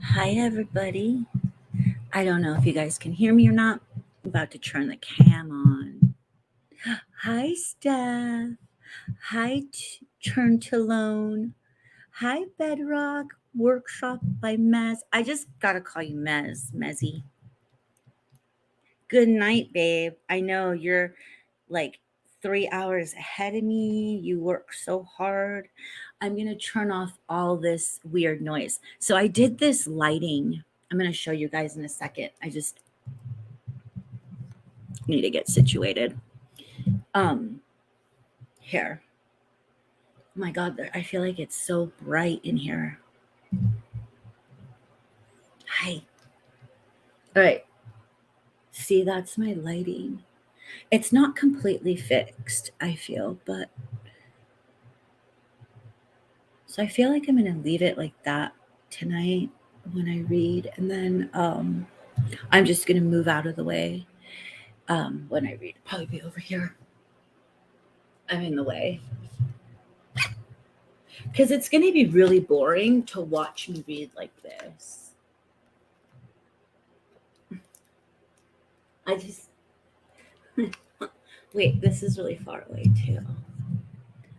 Hi, everybody. I don't know if you guys can hear me or not. I'm about to turn the cam on. Hi, Steph. Hi, Turn to Lone. Hi, Bedrock Workshop by Mez. I just gotta call you Mezzy. Good night, babe. I know you're like 3 hours ahead of me. You work so hard. I'm gonna turn off all this weird noise. So I did this lighting. I'm gonna show you guys in a second. I just need to get situated. Um, Here. Oh my God, I feel like it's so bright in here. Hi. All right. See, that's my lighting. It's not completely fixed, I feel, but so I feel like I'm gonna leave it like that tonight when I read, and then I'm just gonna move out of the way when I read. Probably be over here. I'm in the way because it's gonna be really boring to watch me read like this. I just wait. This is really far away too.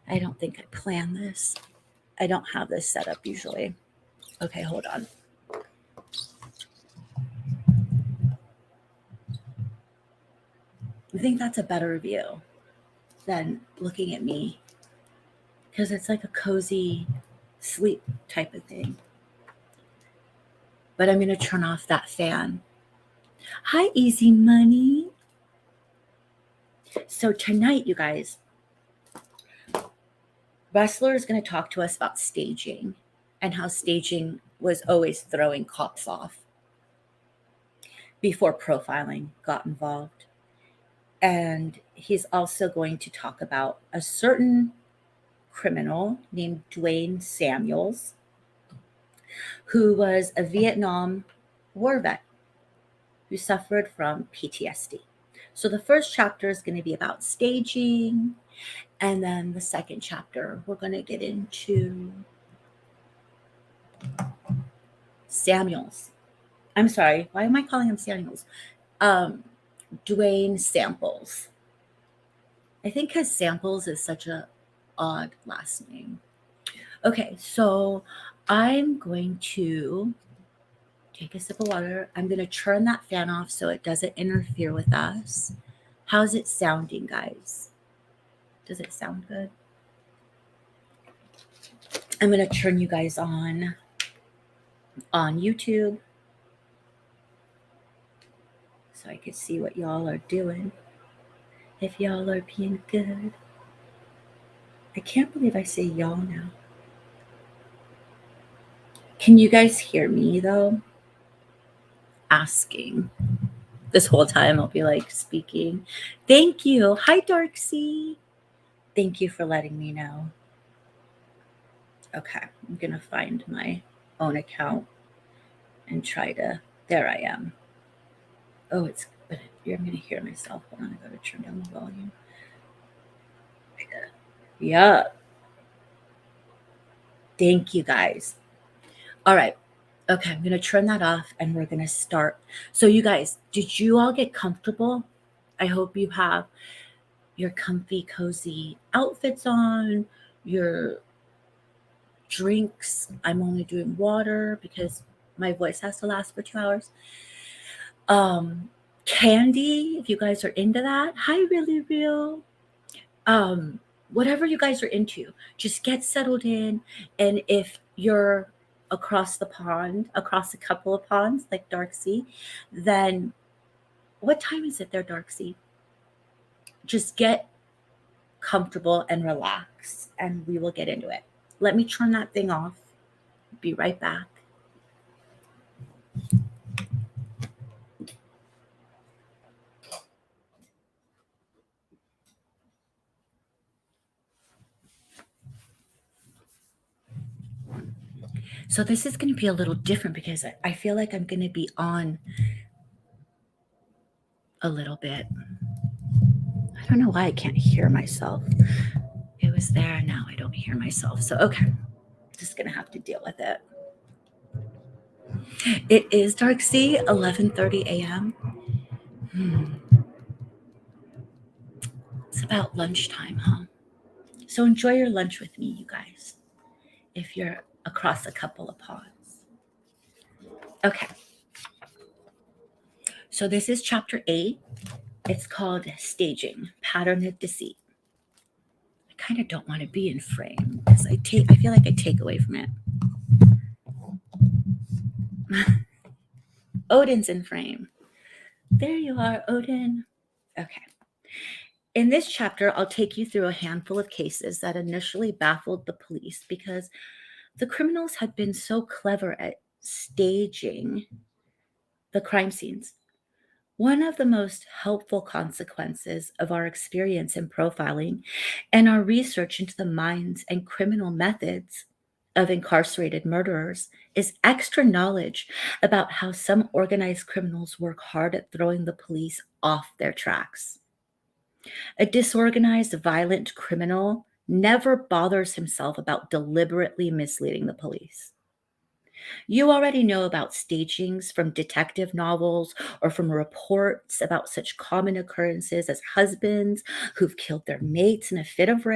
I don't think I planned this. I don't have this set up usually. Okay, hold on. I think that's a better view than looking at me because it's like a cozy sleep type of thing. But I'm going to turn off that fan. Hi, Easy Money. So, tonight, you guys, Ressler is going to talk to us about staging and how staging was always throwing cops off before profiling got involved. And he's also going to talk about a certain criminal named Duane Samples, who was a Vietnam War vet who suffered from PTSD. So the first chapter is going to be about staging, and then the second chapter, we're going to get into Samuels. I'm sorry, why am I calling him Samuels? Um, Duane Samples. I think because Samples is such a odd last name. Okay, so I'm going to take a sip of water. I'm going to turn that fan off so it doesn't interfere with us. How's it sounding, guys? Does it sound good? I'm going to turn you guys on YouTube so I can see what y'all are doing. If y'all are being good. I can't believe I say y'all now. Can you guys hear me though? Asking. This whole time I'll be like speaking. Thank you. Hi, Darksea. Thank you for letting me know. Okay, I'm going to find my own account and try to. There I am. Oh, it's. But you're going to hear myself. Hold on, I got to turn down the volume. Yeah. Thank you guys. All right. Okay, I'm going to turn that off and we're going to start. So, you guys, did you all get comfortable? I hope you have your comfy, cozy outfits on, your drinks. I'm only doing water because my voice has to last for 2 hours. Candy, if you guys are into that. Hi, Really Real. Um, Whatever you guys are into, just get settled in. And if you're across the pond, across a couple of ponds like Darksea, then what time is it there, Darksea? Just get comfortable and relax, and we will get into it. Let me turn that thing off. Be right back. So this is going to be a little different because I feel like I'm going to be on a little bit. I don't know why I can't hear myself. It was there, now I don't hear myself. So, okay. just going to have to deal with it. It is dark sea, 11:30 a.m. It's about lunchtime, huh? So enjoy your lunch with me, you guys, if you're across a couple of pods. Okay. So this is chapter 8. It's called Staging, Pattern of Deceit. I kind of don't want to be in frame because I feel like I take away from it. Odin's in frame. There you are, Odin. Okay. In this chapter, I'll take you through a handful of cases that initially baffled the police because the criminals had been so clever at staging the crime scenes. One of the most helpful consequences of our experience in profiling and our research into the minds and criminal methods of incarcerated murderers is extra knowledge about how some organized criminals work hard at throwing the police off their tracks. A disorganized, violent criminal never bothers himself about deliberately misleading the police. You already know about stagings from detective novels or from reports about such common occurrences as husbands who've killed their mates in a fit of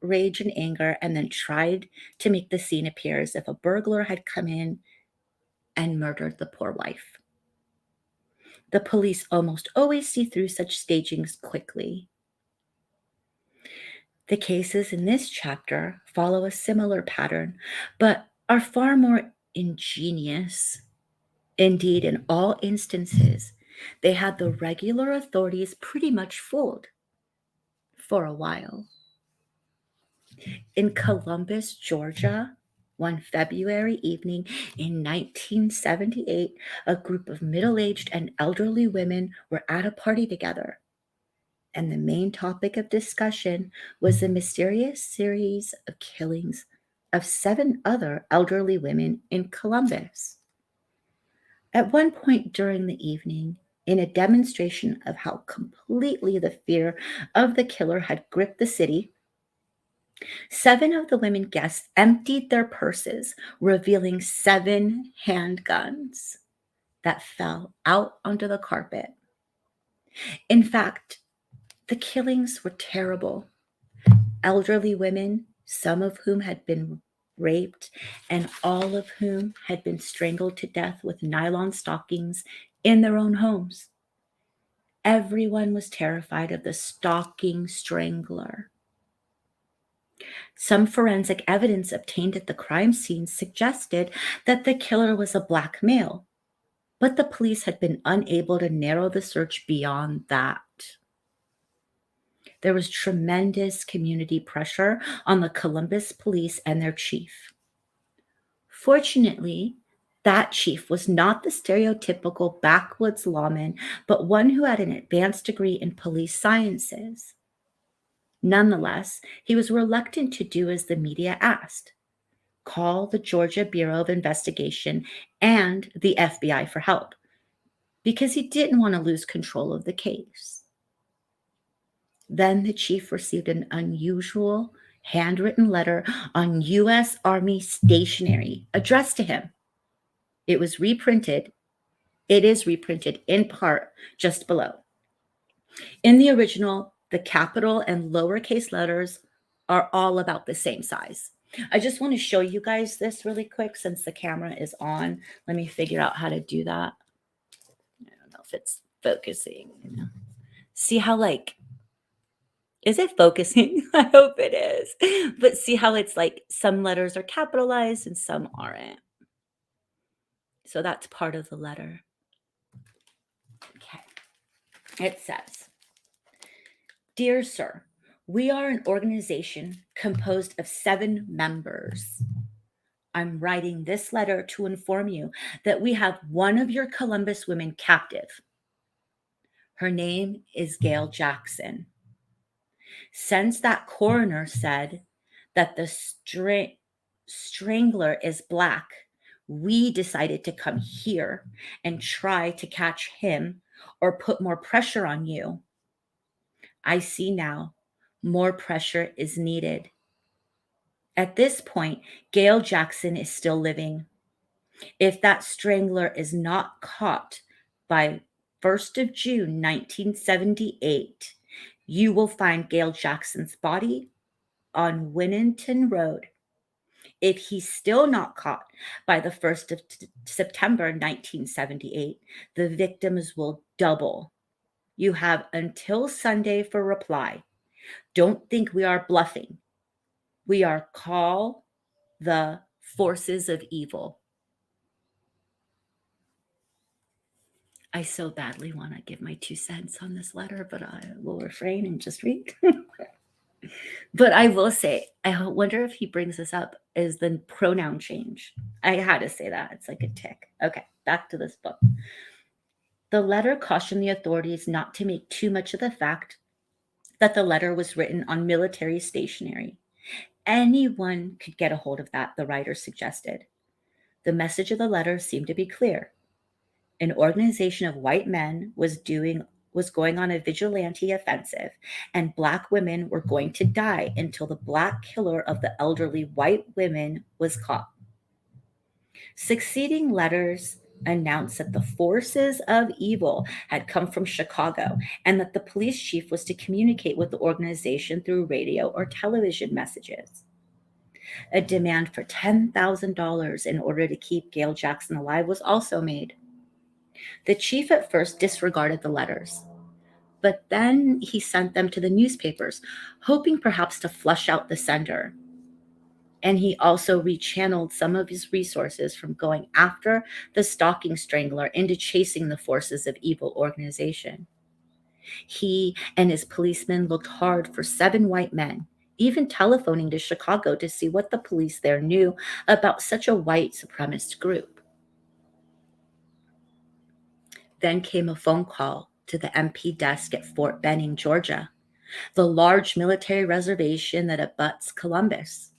rage and anger and then tried to make the scene appear as if a burglar had come in and murdered the poor wife. The police almost always see through such stagings quickly. The cases in this chapter follow a similar pattern, but are far more ingenious. Indeed, in all instances, they had the regular authorities pretty much fooled for a while. In Columbus, Georgia, one February evening in 1978, a group of middle-aged and elderly women were at a party together. And the main topic of discussion was the mysterious series of killings of 7 other elderly women in Columbus. At one point during the evening, in a demonstration of how completely the fear of the killer had gripped the city, 7 of the women guests emptied their purses, revealing 7 handguns that fell out onto the carpet. In fact, the killings were terrible. Elderly women, some of whom had been raped, and all of whom had been strangled to death with nylon stockings in their own homes. Everyone was terrified of the stalking strangler. Some forensic evidence obtained at the crime scene suggested that the killer was a black male, but the police had been unable to narrow the search beyond that. There was tremendous community pressure on the Columbus police and their chief. Fortunately, that chief was not the stereotypical backwoods lawman, but one who had an advanced degree in police sciences. Nonetheless, he was reluctant to do as the media asked: call the Georgia Bureau of Investigation and the FBI for help, because he didn't want to lose control of the case. Then the chief received an unusual handwritten letter on U.S. Army stationery addressed to him. It was reprinted. It is reprinted in part just below. In the original, the capital and lowercase letters are all about the same size. I just want to show you guys this really quick since the camera is on. Let me figure out how to do that. I don't know if it's focusing. See how is it focusing? I hope it is. But see how it's like some letters are capitalized and some aren't. So that's part of the letter. Okay. It says, "Dear Sir, we are an organization composed of 7 members. I'm writing this letter to inform you that we have one of your Columbus women captive. Her name is Gail Jackson. Since that coroner said that the strangler is black, we decided to come here and try to catch him or put more pressure on you. I see now more pressure is needed. At this point, Gail Jackson is still living. If that strangler is not caught by 1st of June 1978, you will find Gail Jackson's body on Winnington Road. If he's still not caught by the 1st of September 1978, the victims will double. You have until Sunday for reply. Don't think we are bluffing. We are call the forces of evil. I so badly want to give my 2 cents on this letter, but I will refrain and just read. But I will say, I wonder if he brings this up is the pronoun change. I had to say that. It's like a tick. Okay, back to this book. The letter cautioned the authorities not to make too much of the fact that the letter was written on military stationery. Anyone could get a hold of that, the writer suggested. The message of the letter seemed to be clear. An organization of white men was going on a vigilante offensive, and Black women were going to die until the Black killer of the elderly white women was caught. Succeeding letters announced that the forces of evil had come from Chicago and that the police chief was to communicate with the organization through radio or television messages. A demand for $10,000 in order to keep Gail Jackson alive was also made. The chief at first disregarded the letters, but then he sent them to the newspapers, hoping perhaps to flush out the sender. And he also rechanneled some of his resources from going after the stalking strangler into chasing the forces of evil organization. He and his policemen looked hard for 7 white men, even telephoning to Chicago to see what the police there knew about such a white supremacist group. Then came a phone call to the MP desk at Fort Benning, Georgia, the large military reservation that abuts Columbus.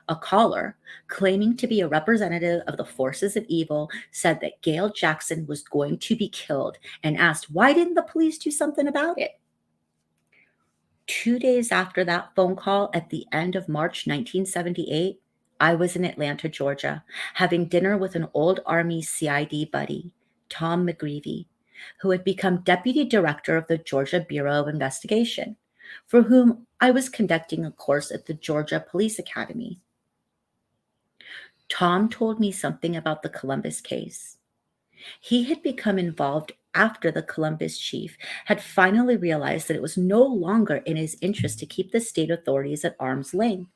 A caller, claiming to be a representative of the forces of evil, said that Gail Jackson was going to be killed and asked, why didn't the police do something about it? 2 days after that phone call, at the end of March 1978, I was in Atlanta, Georgia, having dinner with an old Army CID buddy, Tom McGreevy, who had become deputy director of the Georgia Bureau of Investigation, for whom I was conducting a course at the Georgia Police Academy. Tom told me something about the Columbus case. He had become involved after the Columbus chief had finally realized that it was no longer in his interest to keep the state authorities at arm's length.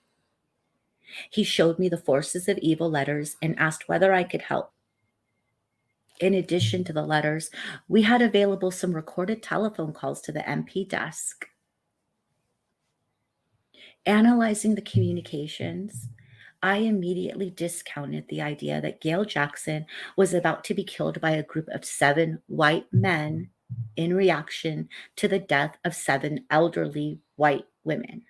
He showed me the forces of evil letters and asked whether I could help. In addition to the letters, we had available some recorded telephone calls to the MP desk. Analyzing the communications, I immediately discounted the idea that Gail Jackson was about to be killed by a group of 7 white men in reaction to the death of 7 elderly white women.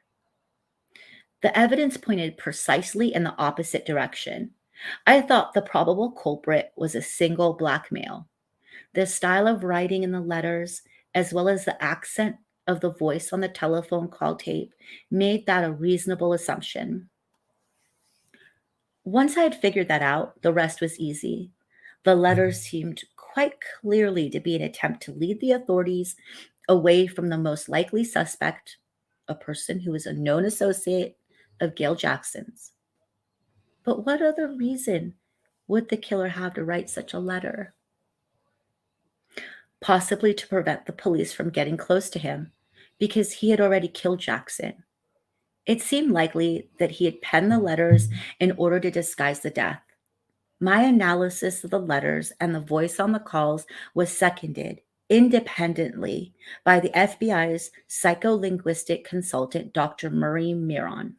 The evidence pointed precisely in the opposite direction. I thought the probable culprit was a single Black male. The style of writing in the letters, as well as the accent of the voice on the telephone call tape, made that a reasonable assumption. Once I had figured that out, the rest was easy. The letters seemed quite clearly to be an attempt to lead the authorities away from the most likely suspect, a person who was a known associate of Gail Jackson's. But what other reason would the killer have to write such a letter? Possibly to prevent the police from getting close to him, because he had already killed Jackson. It seemed likely that he had penned the letters in order to disguise the death. My analysis of the letters and the voice on the calls was seconded independently by the FBI's psycholinguistic consultant, Dr. Murray Miron.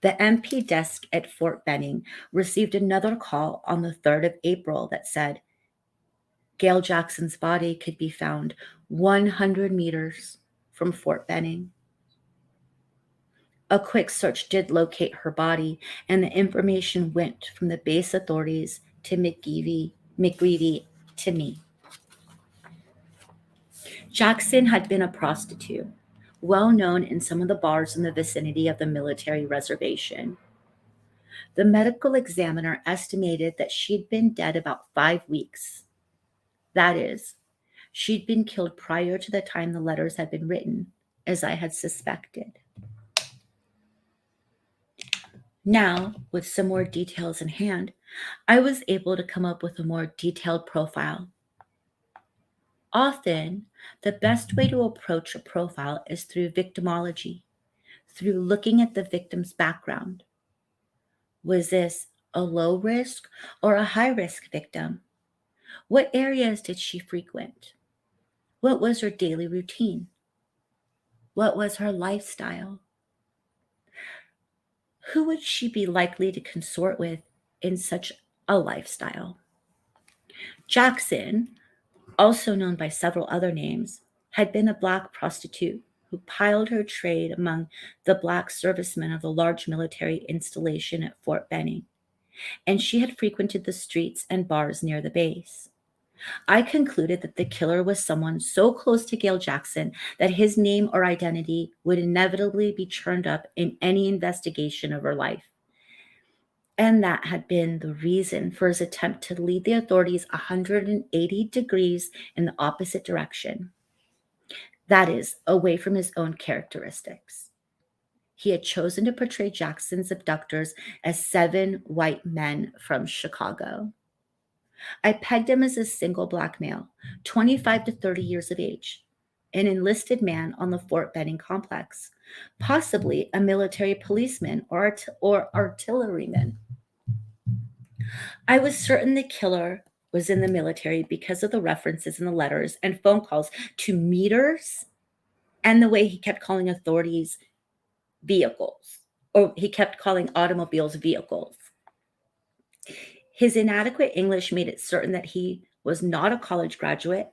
The MP desk at Fort Benning received another call on the 3rd of April that said Gail Jackson's body could be found 100 meters from Fort Benning. A quick search did locate her body, and the information went from the base authorities to McGreevy to me. Jackson had been a prostitute, well known in some of the bars in the vicinity of the military reservation. The medical examiner estimated that she'd been dead about 5 weeks. That is, she'd been killed prior to the time the letters had been written, as I had suspected. Now, with some more details in hand, I was able to come up with a more detailed profile. Often, the best way to approach a profile is through victimology, through looking at the victim's background. Was this a low risk or a high risk victim? What areas did she frequent? What was her daily routine? What was her lifestyle? Who would she be likely to consort with in such a lifestyle? Jackson, also known by several other names, had been a Black prostitute who piled her trade among the Black servicemen of the large military installation at Fort Benning, and she had frequented the streets and bars near the base. I concluded that the killer was someone so close to Gail Jackson that his name or identity would inevitably be churned up in any investigation of her life. And that had been the reason for his attempt to lead the authorities 180 degrees in the opposite direction. That is, away from his own characteristics. He had chosen to portray Jackson's abductors as 7 white men from Chicago. I pegged him as a single Black male, 25 to 30 years of age, an enlisted man on the Fort Benning complex, possibly a military policeman or artilleryman. I was certain the killer was in the military because of the references in the letters and phone calls to meters and the way he kept calling authorities vehicles, or he kept calling automobiles vehicles. His inadequate English made it certain that he was not a college graduate,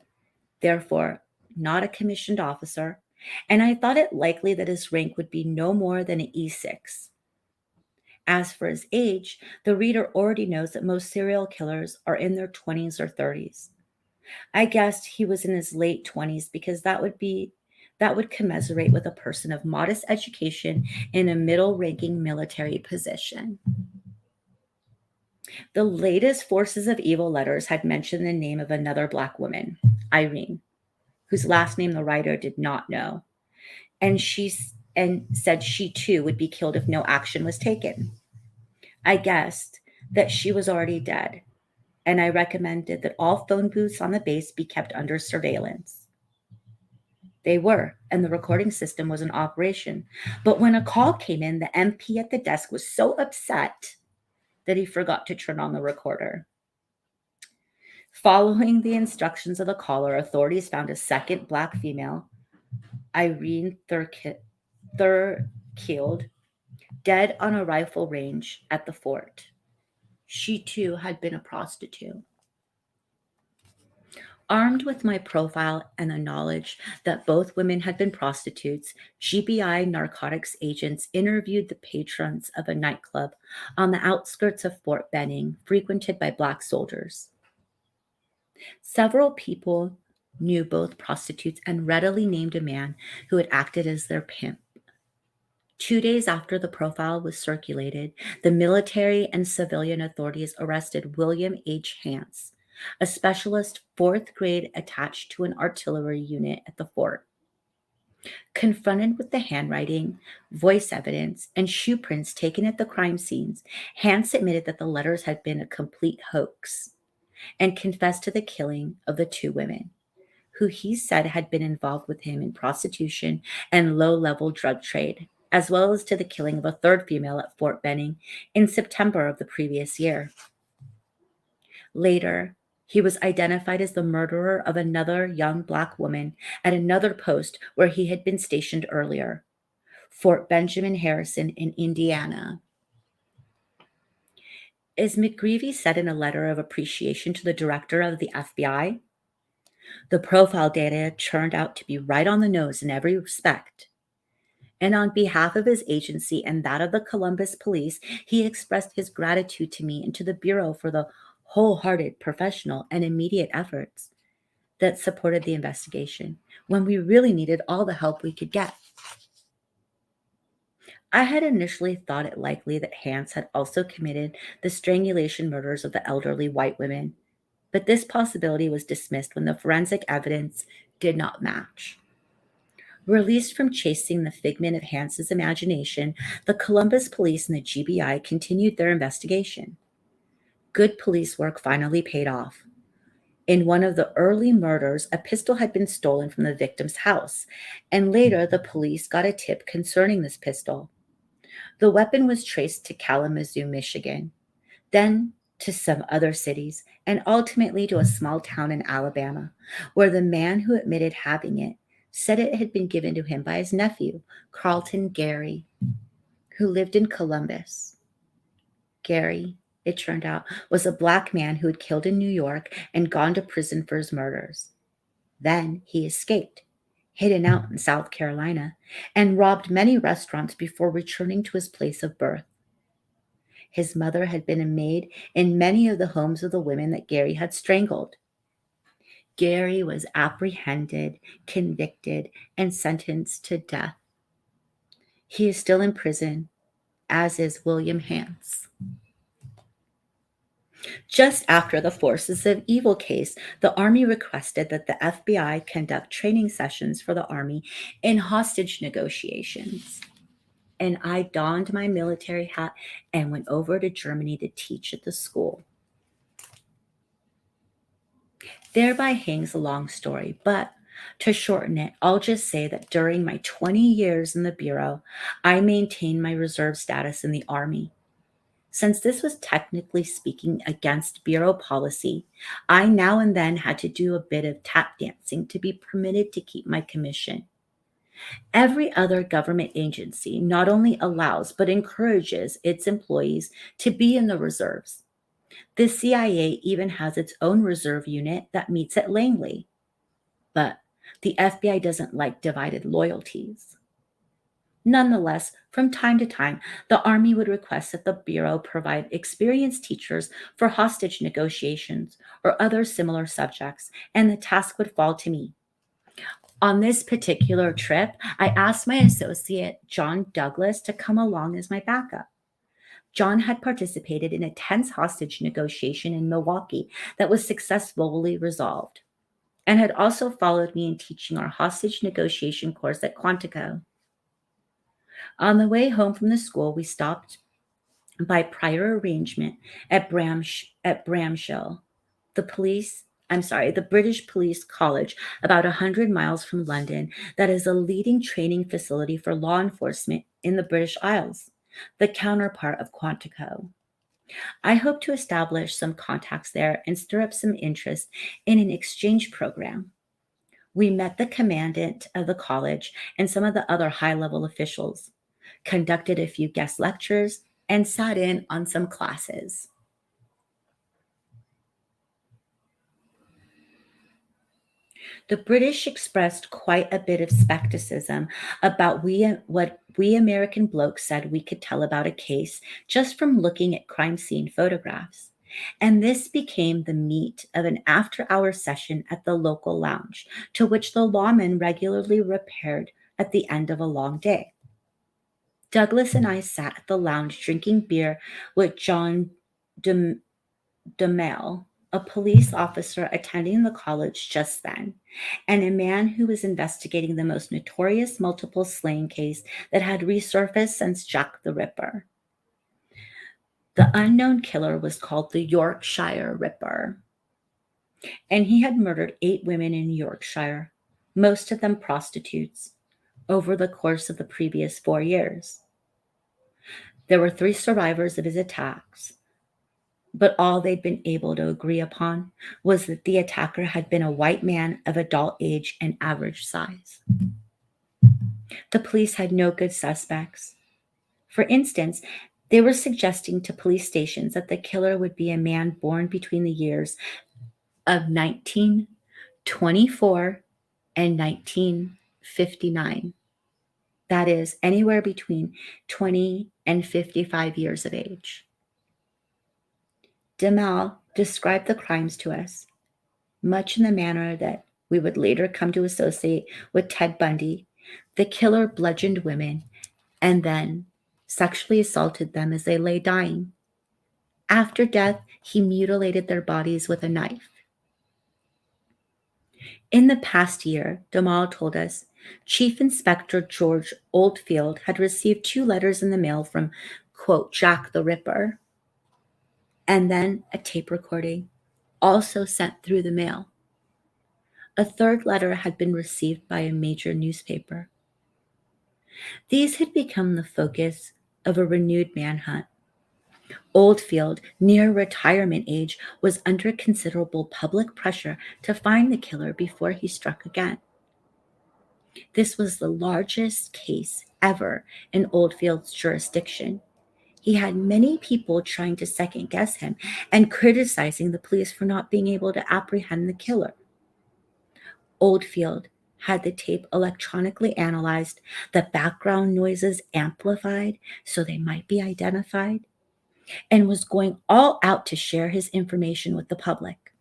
therefore not a commissioned officer, and I thought it likely that his rank would be no more than an E6. As for his age, the reader already knows that most serial killers are in their 20s or 30s. I guessed he was in his late 20s because that would commiserate with a person of modest education in a middle-ranking military position. The latest Forces of Evil letters had mentioned the name of another Black woman, Irene, whose last name the writer did not know, and said she too would be killed if no action was taken. I guessed that she was already dead, and I recommended that all phone booths on the base be kept under surveillance. They were, and the recording system was in operation. But when a call came in, the MP at the desk was so upset that he forgot to turn on the recorder. Following the instructions of the caller, authorities found a second Black female, Irene Thurkield, dead on a rifle range at the fort. She too had been a prostitute. Armed with my profile and the knowledge that both women had been prostitutes, GBI narcotics agents interviewed the patrons of a nightclub on the outskirts of Fort Benning, frequented by Black soldiers. Several people knew both prostitutes and readily named a man who had acted as their pimp. 2 days after the profile was circulated, the military and civilian authorities arrested William H. Hance, a specialist 4th grade attached to an artillery unit at the fort. Confronted with the handwriting, voice evidence, and shoe prints taken at the crime scenes, Hance admitted that the letters had been a complete hoax and confessed to the killing of the 2 women, who he said had been involved with him in prostitution and low-level drug trade, as well as to the killing of a 3rd female at Fort Benning in September of the previous year. Later, he was identified as the murderer of another young Black woman at another post where he had been stationed earlier, Fort Benjamin Harrison in Indiana. As McGreevy said in a letter of appreciation to the director of the FBI, the profile data turned out to be right on the nose in every respect. And on behalf of his agency and that of the Columbus Police, he expressed his gratitude to me and to the Bureau for the wholehearted, professional, and immediate efforts that supported the investigation when we really needed all the help we could get. I had initially thought it likely that Hans had also committed the strangulation murders of the elderly white women, but this possibility was dismissed when the forensic evidence did not match. Released from chasing the figment of Hans's imagination, the Columbus police and the GBI continued their investigation. Good police work finally paid off. In one of the early murders, a pistol had been stolen from the victim's house, and later the police got a tip concerning this pistol. The weapon was traced to Kalamazoo, Michigan, then to some other cities, and ultimately to a small town in Alabama, where the man who admitted having it said it had been given to him by his nephew, Carlton Gary, who lived in Columbus. Gary, it turned out, was a black man who had killed in New York and gone to prison for his murders. Then he escaped, hidden out in South Carolina, and robbed many restaurants before returning to his place of birth. His mother had been a maid in many of the homes of the women that Gary had strangled. Gary was apprehended, convicted, and sentenced to death. He is still in prison, as is William Hans. Just after the Forces of Evil case, the Army requested that the FBI conduct training sessions for the Army in hostage negotiations. And I donned my military hat and went over to Germany to teach at the school. Thereby hangs a long story, but to shorten it, I'll just say that during my 20 years in the Bureau, I maintained my reserve status in the Army. Since this was technically speaking against Bureau policy, I now and then had to do a bit of tap dancing to be permitted to keep my commission. Every other government agency not only allows but encourages its employees to be in the reserves. The CIA even has its own reserve unit that meets at Langley. But the FBI doesn't like divided loyalties. Nonetheless, from time to time, the Army would request that the Bureau provide experienced teachers for hostage negotiations or other similar subjects, and the task would fall to me. On this particular trip, I asked my associate, John Douglas, to come along as my backup. John had participated in a tense hostage negotiation in Milwaukee that was successfully resolved, and had also followed me in teaching our hostage negotiation course at Quantico. On the way home from the school, we stopped by prior arrangement at Bramshill, the British Police College, about 100 miles from London, that is a leading training facility for law enforcement in the British Isles, the counterpart of Quantico. I hope to establish some contacts there and stir up some interest in an exchange program. We met the commandant of the college and some of the other high-level officials, conducted a few guest lectures, and sat in on some classes. The British expressed quite a bit of skepticism about what we American blokes said we could tell about a case just from looking at crime scene photographs. And this became the meat of an after-hour session at the local lounge, to which the lawmen regularly repaired at the end of a long day. Douglas and I sat at the lounge drinking beer with John DeMille, a police officer attending the college just then, and a man who was investigating the most notorious multiple slaying case that had resurfaced since Jack the Ripper. The unknown killer was called the Yorkshire Ripper, and he had murdered 8 women in Yorkshire, most of them prostitutes, over the course of the previous 4 years. There were 3 survivors of his attacks, but all they'd been able to agree upon was that the attacker had been a white man of adult age and average size. The police had no good suspects. For instance, they were suggesting to police stations that the killer would be a man born between the years of 1924 and 1959. That is, anywhere between 20 and 55 years of age. DeMille described the crimes to us, much in the manner that we would later come to associate with Ted Bundy, the killer bludgeoned women and then sexually assaulted them as they lay dying. After death, he mutilated their bodies with a knife. In the past year, Damal told us, Chief Inspector George Oldfield had received 2 letters in the mail from, quote, Jack the Ripper, and then a tape recording, also sent through the mail. A 3rd letter had been received by a major newspaper. These had become the focus of a renewed manhunt. Oldfield, near retirement age, was under considerable public pressure to find the killer before he struck again. This was the largest case ever in Oldfield's jurisdiction. He had many people trying to second guess him and criticizing the police for not being able to apprehend the killer. Oldfield had the tape electronically analyzed, the background noises amplified so they might be identified, and was going all out to share his information with the public.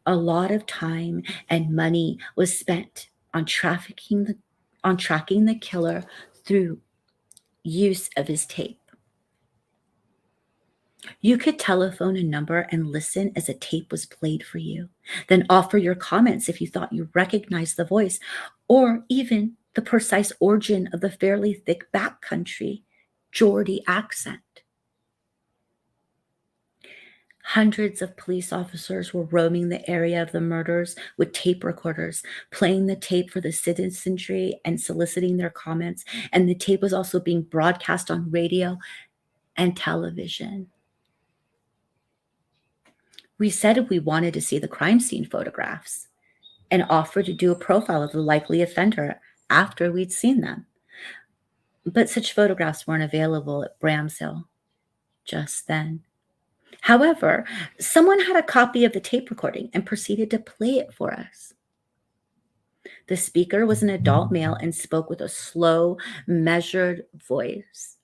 A lot of time and money was spent on tracking the killer through use of his tape. You could telephone a number and listen as a tape was played for you, then offer your comments if you thought you recognized the voice, or even the precise origin of the fairly thick backcountry Geordie accent. Hundreds of police officers were roaming the area of the murders with tape recorders, playing the tape for the citizenry and soliciting their comments, and the tape was also being broadcast on radio and television. We said if we wanted to see the crime scene photographs and offered to do a profile of the likely offender after we'd seen them. But such photographs weren't available at Bramshill just then. However, someone had a copy of the tape recording and proceeded to play it for us. The speaker was an adult male and spoke with a slow, measured voice.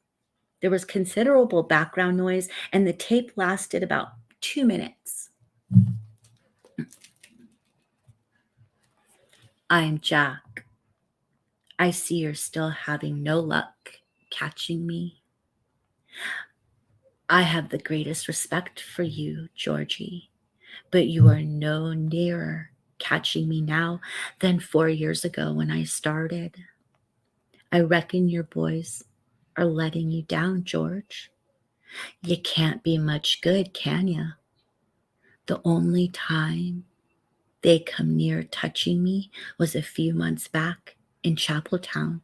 There was considerable background noise, and the tape lasted about 2 minutes. I'm Jack. I see you're still having no luck catching me. I have the greatest respect for you, Georgie, but you are no nearer catching me now than 4 years ago when I started. I reckon your boys are letting you down, George. You can't be much good, can you? The only time they come near touching me was a few months back in Chapeltown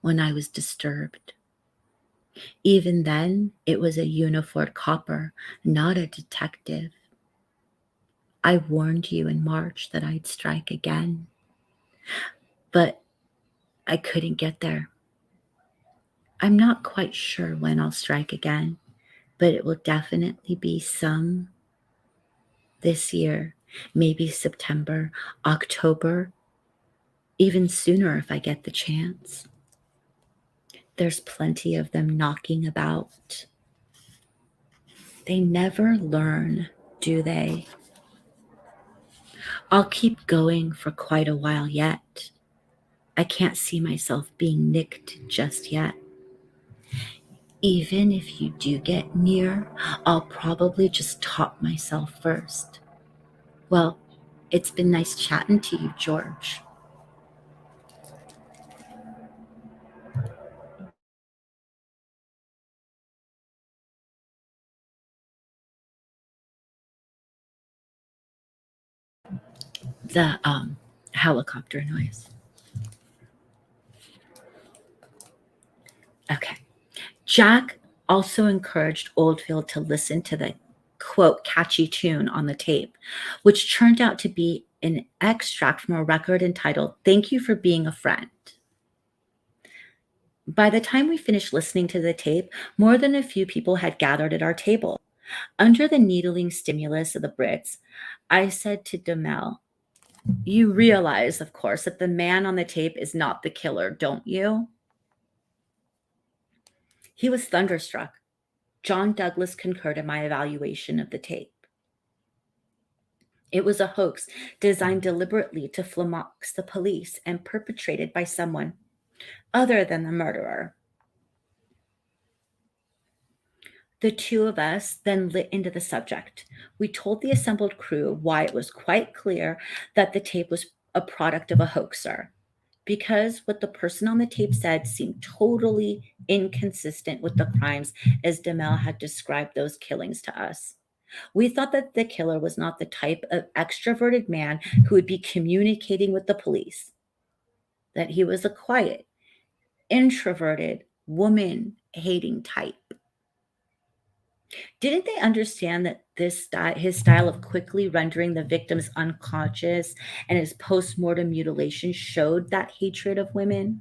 when I was disturbed. Even then, it was a uniformed copper, not a detective. I warned you in March that I'd strike again, but I couldn't get there. I'm not quite sure when I'll strike again, but it will definitely be some this year, maybe September, October, even sooner if I get the chance. There's plenty of them knocking about. They never learn, do they? I'll keep going for quite a while yet. I can't see myself being nicked just yet. Even if you do get near, I'll probably just top myself first. Well, it's been nice chatting to you, George. The helicopter noise. Okay. Jack also encouraged Oldfield to listen to the quote catchy tune on the tape, which turned out to be an extract from a record entitled Thank You for Being a Friend. By the time we finished listening to the tape, more than a few people had gathered at our table. Under the needling stimulus of the Brits, I said to Demel, you realize, of course, that the man on the tape is not the killer, don't you? He was thunderstruck. John Douglas concurred in my evaluation of the tape. It was a hoax designed deliberately to flummox the police and perpetrated by someone other than the murderer. The two of us then lit into the subject. We told the assembled crew why it was quite clear that the tape was a product of a hoaxer, because what the person on the tape said seemed totally inconsistent with the crimes as Demel had described those killings to us. We thought that the killer was not the type of extroverted man who would be communicating with the police, that he was a quiet, introverted, woman hating type. Didn't they understand that his style of quickly rendering the victims unconscious and his post-mortem mutilation showed that hatred of women?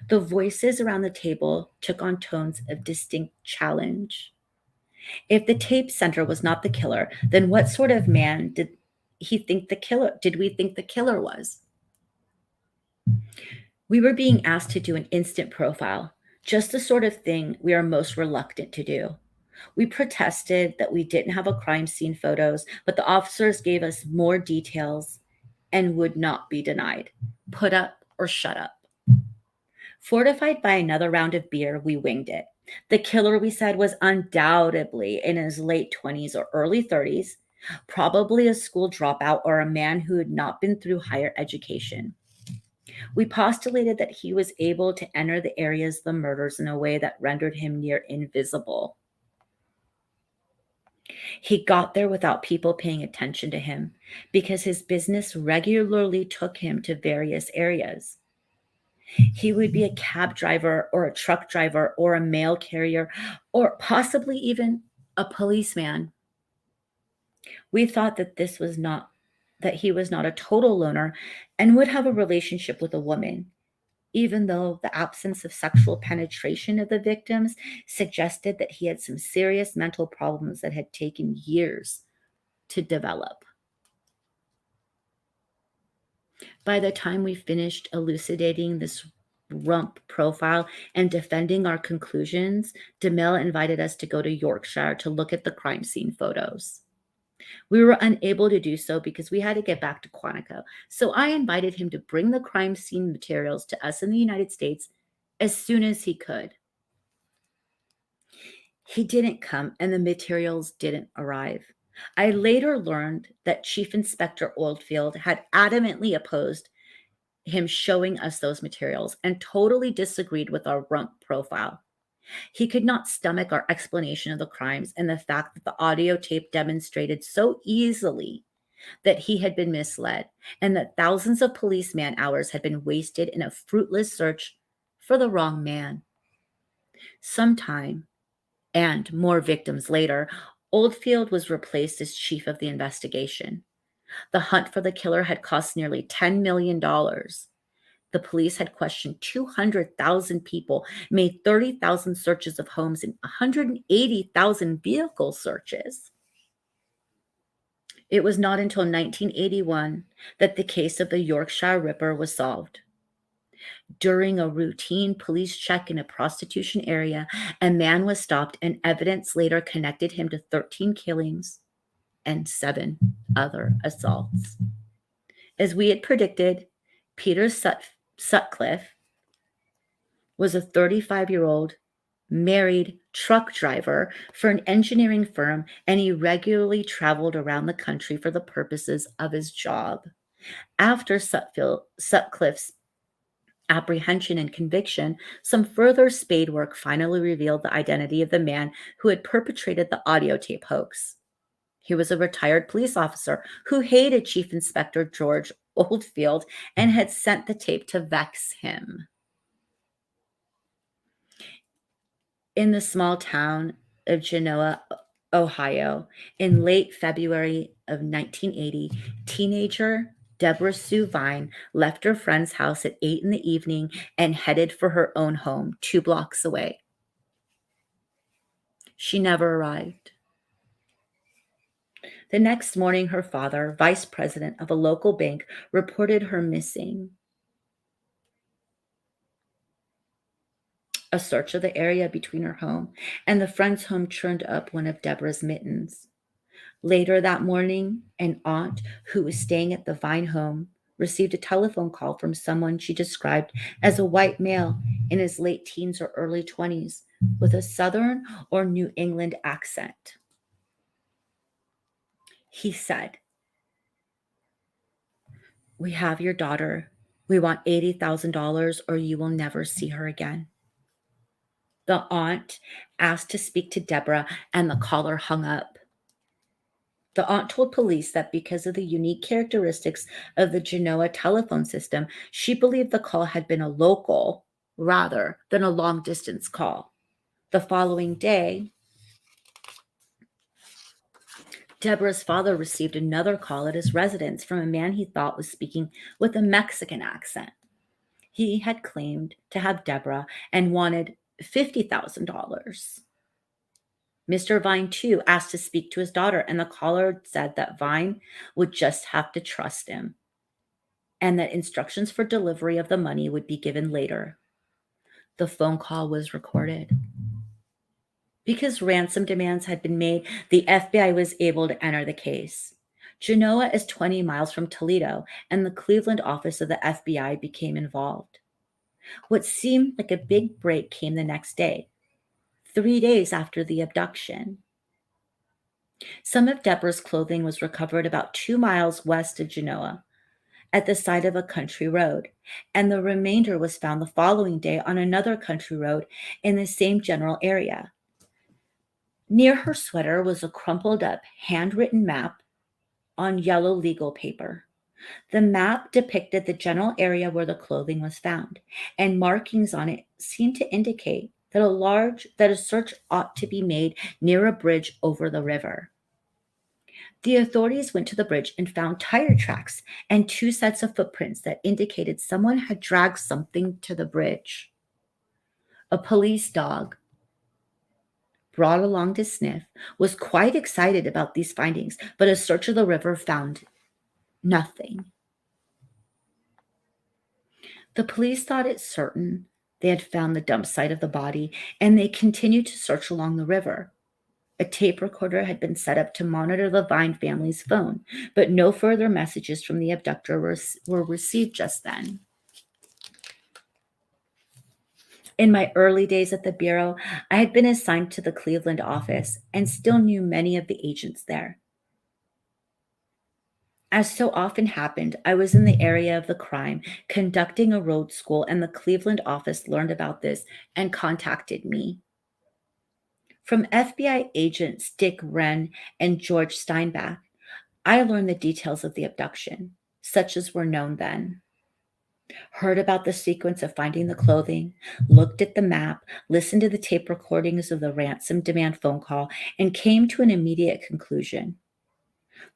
The voices around the table took on tones of distinct challenge. If the tape sender was not the killer, then what sort of man did we think the killer was? We were being asked to do an instant profile, just the sort of thing we are most reluctant to do. We protested that we didn't have a crime scene photos, but the officers gave us more details and would not be denied. Put up or shut up. Fortified by another round of beer, we winged it. The killer, we said, was undoubtedly in his late 20s or early 30s, probably a school dropout or a man who had not been through higher education. We postulated that he was able to enter the areas of the murders in a way that rendered him near invisible. He got there without people paying attention to him because his business regularly took him to various areas. He would be a cab driver or a truck driver or a mail carrier or possibly even a policeman. We thought that he was not a total loner and would have a relationship with a woman, even though the absence of sexual penetration of the victims suggested that he had some serious mental problems that had taken years to develop. By the time we finished elucidating this rump profile and defending our conclusions, DeMille invited us to go to Yorkshire to look at the crime scene photos. We were unable to do so because we had to get back to Quantico. So I invited him to bring the crime scene materials to us in the United States as soon as he could. He didn't come and the materials didn't arrive. I later learned that Chief Inspector Oldfield had adamantly opposed him showing us those materials and totally disagreed with our rump profile. He could not stomach our explanation of the crimes and the fact that the audio tape demonstrated so easily that he had been misled and that thousands of police man hours had been wasted in a fruitless search for the wrong man. Sometime, and more victims later, Oldfield was replaced as chief of the investigation. The hunt for the killer had cost nearly $10 million. The police had questioned 200,000 people, made 30,000 searches of homes, and 180,000 vehicle searches. It was not until 1981 that the case of the Yorkshire Ripper was solved. During a routine police check in a prostitution area, a man was stopped, and evidence later connected him to 13 killings and 7 other assaults. As we had predicted, Peter Sutcliffe was a 35-year-old married truck driver for an engineering firm, and he regularly traveled around the country for the purposes of his job. After Sutcliffe's apprehension and conviction, some further spade work finally revealed the identity of the man who had perpetrated the audio tape hoax. He was a retired police officer who hated Chief Inspector George Oldfield and had sent the tape to vex him. In the small town of Genoa, Ohio, in late February of 1980, teenager Deborah Sue Vine left her friend's house at 8 in the evening and headed for her own home 2 blocks away. She never arrived. The next morning, her father, vice president of a local bank, reported her missing. A search of the area between her home and the friend's home turned up one of Deborah's mittens. Later that morning, an aunt who was staying at the Vine home received a telephone call from someone she described as a white male in his late teens or early 20s with a Southern or New England accent. He said, "We have your daughter. We want $80,000 or you will never see her again." The aunt asked to speak to Deborah and the caller hung up. The aunt told police that because of the unique characteristics of the Genoa telephone system, she believed the call had been a local rather than a long distance call. The following day, Deborah's father received another call at his residence from a man he thought was speaking with a Mexican accent. He had claimed to have Deborah and wanted $50,000. Mr. Vine, too, asked to speak to his daughter, and the caller said that Vine would just have to trust him and that instructions for delivery of the money would be given later. The phone call was recorded. Because ransom demands had been made, the FBI was able to enter the case. Genoa is 20 miles from Toledo, and the Cleveland office of the FBI became involved. What seemed like a big break came the next day, 3 days after the abduction. Some of Deborah's clothing was recovered about 2 miles west of Genoa at the side of a country road, and the remainder was found the following day on another country road in the same general area. Near her sweater was a crumpled up handwritten map on yellow legal paper. The map depicted the general area where the clothing was found, and markings on it seemed to indicate that a search ought to be made near a bridge over the river. The authorities went to the bridge and found tire tracks and 2 sets of footprints that indicated someone had dragged something to the bridge. A police dog, brought along to sniff, was quite excited about these findings, but a search of the river found nothing. The police thought it certain they had found the dump site of the body, and they continued to search along the river. A tape recorder had been set up to monitor the Vine family's phone, but no further messages from the abductor were received just then. In my early days at the Bureau, I had been assigned to the Cleveland office and still knew many of the agents there. As so often happened, I was in the area of the crime, conducting a road school, and the Cleveland office learned about this and contacted me. From FBI agents Dick Wren and George Steinbach, I learned the details of the abduction, such as were known then. Heard about the sequence of finding the clothing, looked at the map, listened to the tape recordings of the ransom demand phone call, and came to an immediate conclusion.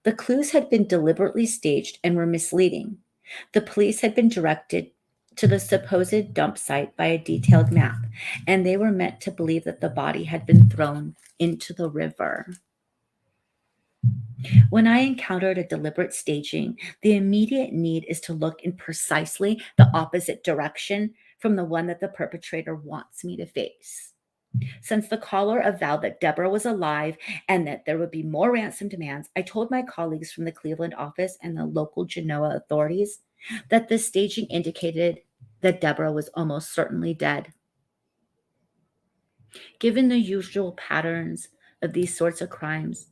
The clues had been deliberately staged and were misleading. The police had been directed to the supposed dump site by a detailed map, and they were meant to believe that the body had been thrown into the river. When I encountered a deliberate staging, the immediate need is to look in precisely the opposite direction from the one that the perpetrator wants me to face. Since the caller avowed that Deborah was alive and that there would be more ransom demands, I told my colleagues from the Cleveland office and the local Genoa authorities that the staging indicated that Deborah was almost certainly dead. Given the usual patterns of these sorts of crimes,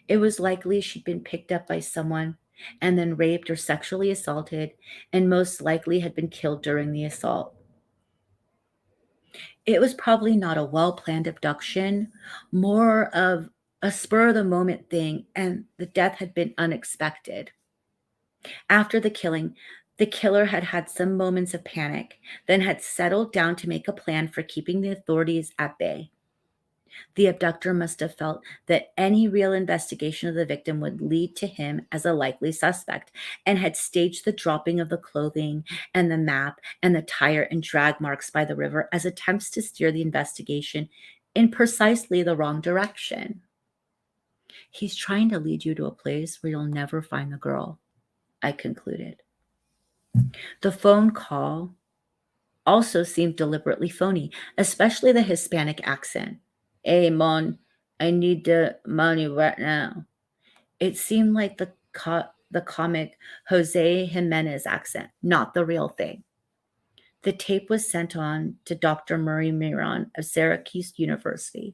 it was likely she'd been picked up by someone and then raped or sexually assaulted, and most likely had been killed during the assault. It was probably not a well planned abduction, more of a spur of the moment thing, and the death had been unexpected. After the killing, the killer had had some moments of panic, then had settled down to make a plan for keeping the authorities at bay. The abductor must have felt that any real investigation of the victim would lead to him as a likely suspect, and had staged the dropping of the clothing and the map and the tire and drag marks by the river as attempts to steer the investigation in precisely the wrong direction. He's trying to lead you to a place where you'll never find the girl, I concluded. The phone call also seemed deliberately phony, especially the Hispanic accent. "Hey, mon, I need the money right now." It seemed like the comic Jose Jimenez accent, not the real thing. The tape was sent on to Dr. Murray Miron of Syracuse University,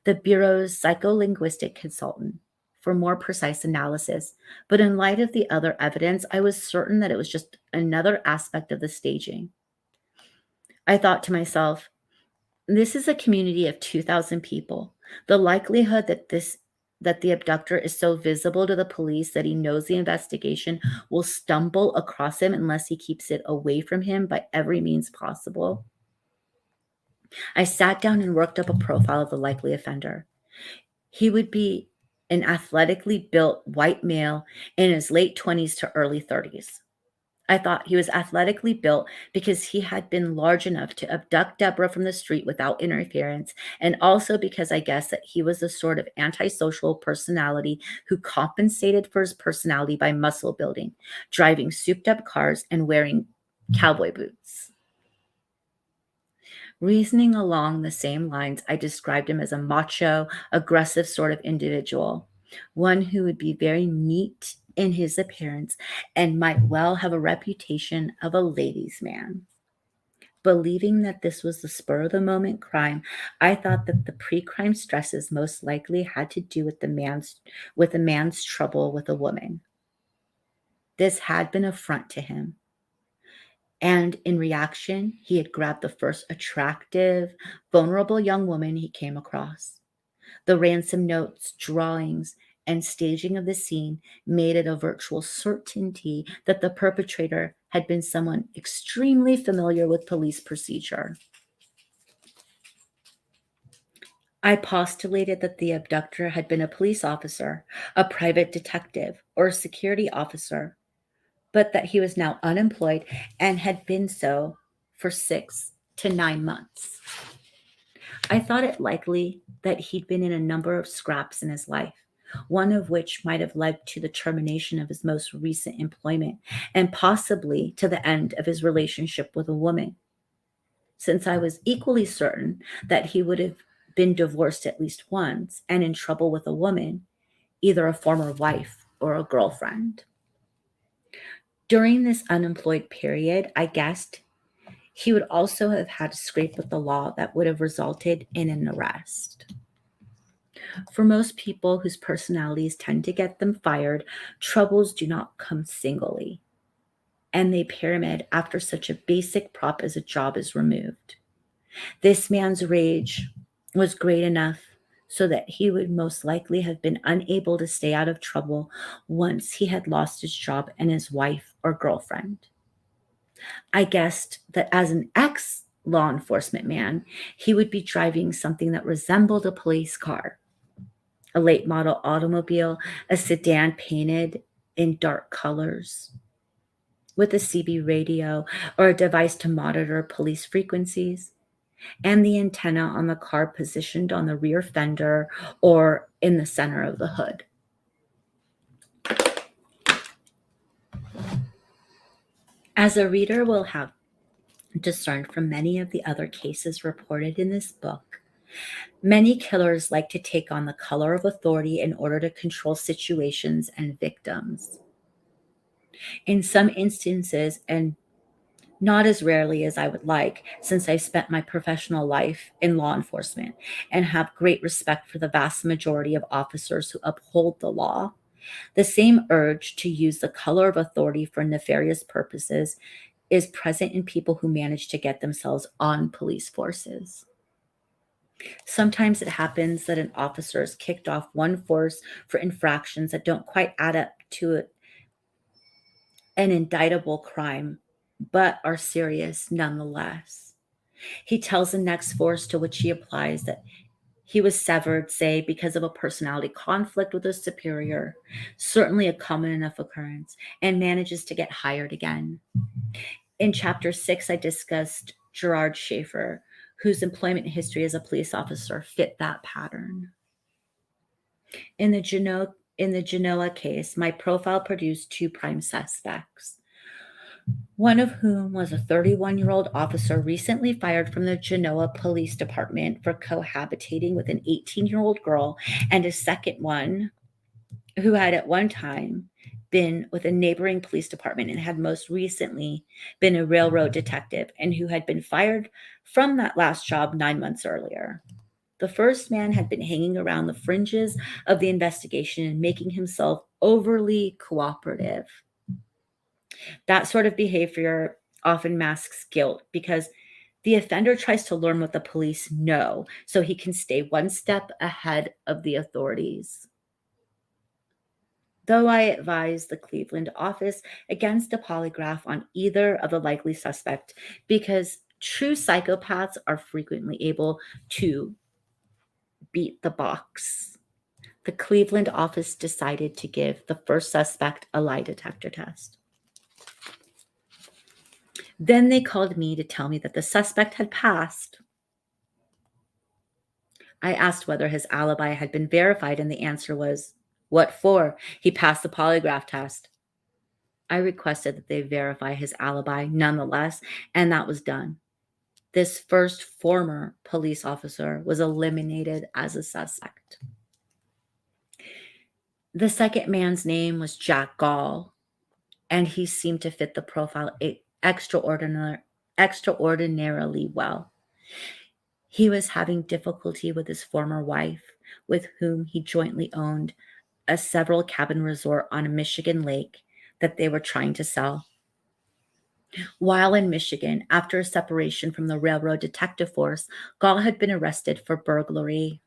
the Bureau's psycholinguistic consultant, for more precise analysis. But in light of the other evidence, I was certain that it was just another aspect of the staging. I thought to myself, this is a community of 2,000 people. The likelihood that the abductor is so visible to the police that he knows the investigation will stumble across him unless he keeps it away from him by every means possible. I sat down and worked up a profile of the likely offender. He would be an athletically built white male in his late 20s to early 30s. I thought he was athletically built because he had been large enough to abduct Deborah from the street without interference, and also because I guessed that he was the sort of antisocial personality who compensated for his personality by muscle building, driving souped-up cars, and wearing cowboy boots. Reasoning along the same lines, I described him as a macho, aggressive sort of individual, one who would be very neat in his appearance and might well have a reputation of a ladies' man. Believing that this was the spur of the moment crime, I thought that the pre-crime stresses most likely had to do with a man's trouble with a woman. This had been a affront to him. And in reaction, he had grabbed the first attractive, vulnerable young woman he came across. The ransom notes, drawings, and staging of the scene made it a virtual certainty that the perpetrator had been someone extremely familiar with police procedure. I postulated that the abductor had been a police officer, a private detective, or a security officer, but that he was now unemployed and had been so for 6 to 9 months. I thought it likely that he'd been in a number of scraps in his life, one of which might have led to the termination of his most recent employment and possibly to the end of his relationship with a woman. Since I was equally certain that he would have been divorced at least once and in trouble with a woman, either a former wife or a girlfriend. During this unemployed period, I guessed he would also have had a scrape with the law that would have resulted in an arrest. For most people whose personalities tend to get them fired, troubles do not come singly, and they pyramid after such a basic prop as a job is removed. This man's rage was great enough so that he would most likely have been unable to stay out of trouble once he had lost his job and his wife or girlfriend. I guessed that as an ex-law enforcement man, he would be driving something that resembled a police car, a late model automobile, a sedan painted in dark colors, with a CB radio or a device to monitor police frequencies, and the antenna on the car positioned on the rear fender or in the center of the hood. As a reader will have discerned from many of the other cases reported in this book, many killers like to take on the color of authority in order to control situations and victims. In some instances, and not as rarely as I would like, since I've spent my professional life in law enforcement and have great respect for the vast majority of officers who uphold the law, the same urge to use the color of authority for nefarious purposes is present in people who manage to get themselves on police forces. Sometimes it happens that an officer is kicked off one force for infractions that don't quite add up to an indictable crime, but are serious nonetheless. He tells the next force to which he applies that he was severed, say, because of a personality conflict with a superior, certainly a common enough occurrence, and manages to get hired again. In chapter 6, I discussed Gerard Schaefer, whose employment history as a police officer fit that pattern. In the Genoa case, my profile produced 2 prime suspects, one of whom was a 31-year-old officer recently fired from the Genoa Police Department for cohabitating with an 18-year-old girl, and a second one who had at one time been with a neighboring police department and had most recently been a railroad detective, and who had been fired from that last job 9 months earlier. The first man had been hanging around the fringes of the investigation and making himself overly cooperative. That sort of behavior often masks guilt because the offender tries to learn what the police know so he can stay one step ahead of the authorities. Though I advise the Cleveland office against a polygraph on either of the likely suspect because true psychopaths are frequently able to beat the box, the Cleveland office decided to give the first suspect a lie detector test. Then they called me to tell me that the suspect had passed. I asked whether his alibi had been verified, and the answer was, "What for? He passed the polygraph test." I requested that they verify his alibi nonetheless, and that was done. This first former police officer was eliminated as a suspect. The second man's name was Jack Gall, and he seemed to fit the profile extraordinarily well. He was having difficulty with his former wife, with whom he jointly owned a several cabin resort on a Michigan lake that they were trying to sell. While in Michigan, after a separation from the railroad detective force, Gall had been arrested for burglary.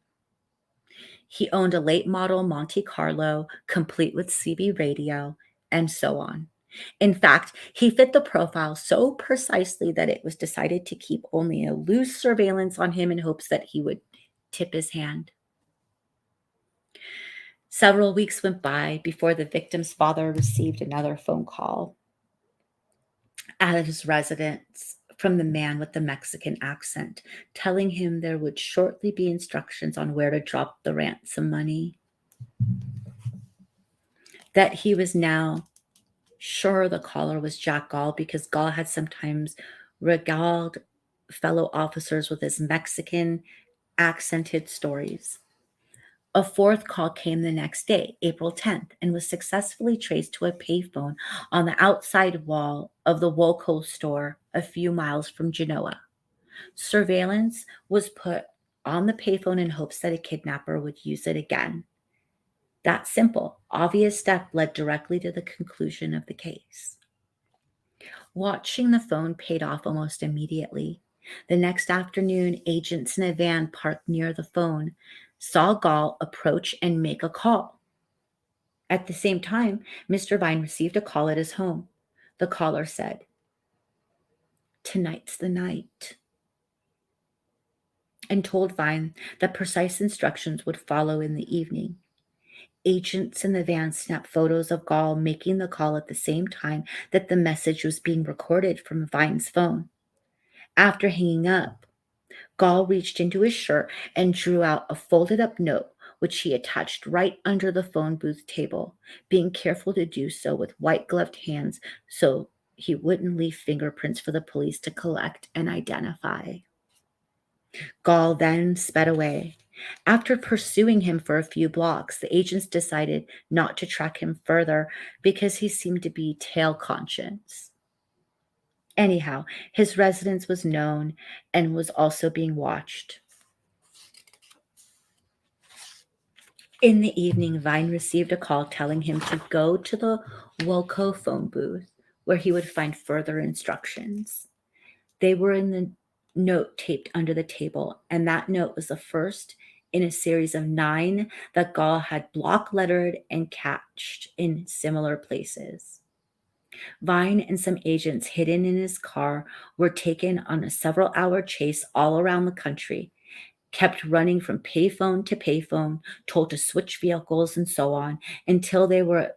He owned a late model Monte Carlo, complete with CB radio, and so on. In fact, he fit the profile so precisely that it was decided to keep only a loose surveillance on him in hopes that he would tip his hand. Several weeks went by before the victim's father received another phone call at his residence from the man with the Mexican accent, telling him there would shortly be instructions on where to drop the ransom money. That he was now sure the caller was Jack Gall because Gall had sometimes regaled fellow officers with his Mexican accented stories. A fourth call came the next day, April 10th, and was successfully traced to a payphone on the outside wall of the Woolco store a few miles from Genoa. Surveillance was put on the payphone in hopes that a kidnapper would use it again. That simple, obvious step led directly to the conclusion of the case. Watching the phone paid off almost immediately. The next afternoon, agents in a van parked near the phone saw Gall approach and make a call. At the same time, Mr. Vine received a call at his home. The caller said, "Tonight's the night," and told Vine that precise instructions would follow in the evening. Agents in the van snapped photos of Gall making the call at the same time that the message was being recorded from Vine's phone. After hanging up, Gall reached into his shirt and drew out a folded up note, which he attached right under the phone booth table, being careful to do so with white gloved hands so he wouldn't leave fingerprints for the police to collect and identify. Gall then sped away. After pursuing him for a few blocks, the agents decided not to track him further because he seemed to be tail conscious. Anyhow, his residence was known and was also being watched. In the evening, Vine received a call telling him to go to the Woolco phone booth where he would find further instructions. They were in the note taped under the table, and that note was the first in a series of 9 that Gall had block lettered and catched in similar places. Vine and some agents hidden in his car were taken on a several-hour chase all around the country, kept running from payphone to payphone, told to switch vehicles and so on, until they were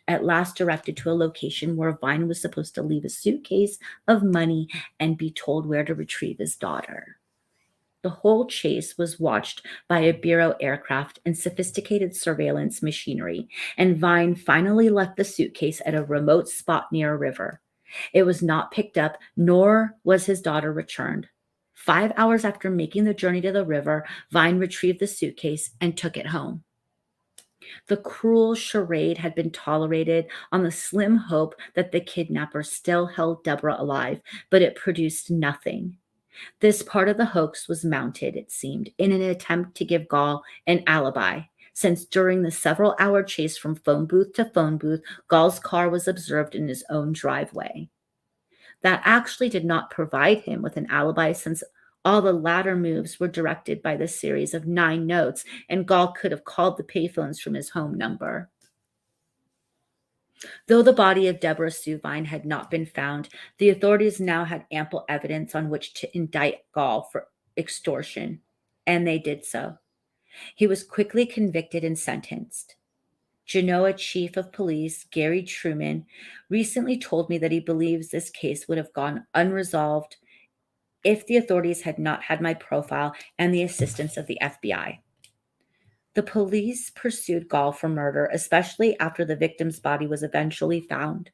at last directed to a location where Vine was supposed to leave a suitcase of money and be told where to retrieve his daughter. The whole chase was watched by a Bureau aircraft and sophisticated surveillance machinery, and Vine finally left the suitcase at a remote spot near a river. It was not picked up, nor was his daughter returned. 5 hours after making the journey to the river, Vine retrieved the suitcase and took it home. The cruel charade had been tolerated on the slim hope that the kidnapper still held Deborah alive, but it produced nothing. This part of the hoax was mounted, it seemed, in an attempt to give Gall an alibi, since during the several hour chase from phone booth to phone booth, Gall's car was observed in his own driveway. That actually did not provide him with an alibi, since all the latter moves were directed by the series of 9 notes, and Gall could have called the payphones from his home number. Though the body of Deborah Suvine had not been found, the authorities now had ample evidence on which to indict Gall for extortion, and they did so. He was quickly convicted and sentenced. Genoa Chief of Police Gary Truman recently told me that he believes this case would have gone unresolved if the authorities had not had my profile and the assistance of the FBI. The police pursued Gall for murder, especially after the victim's body was eventually found.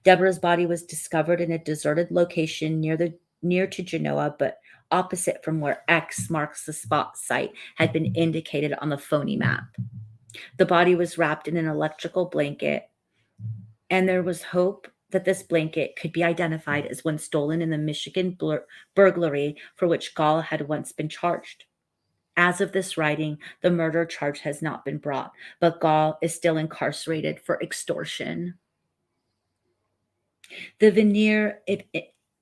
Deborah's body was discovered in a deserted location near to Genoa, but opposite from where X marks the spot site had been indicated on the phony map. The body was wrapped in an electrical blanket, and there was hope that this blanket could be identified as one stolen in the Michigan burglary for which Gall had once been charged. As of this writing, the murder charge has not been brought, but Gall is still incarcerated for extortion. The veneer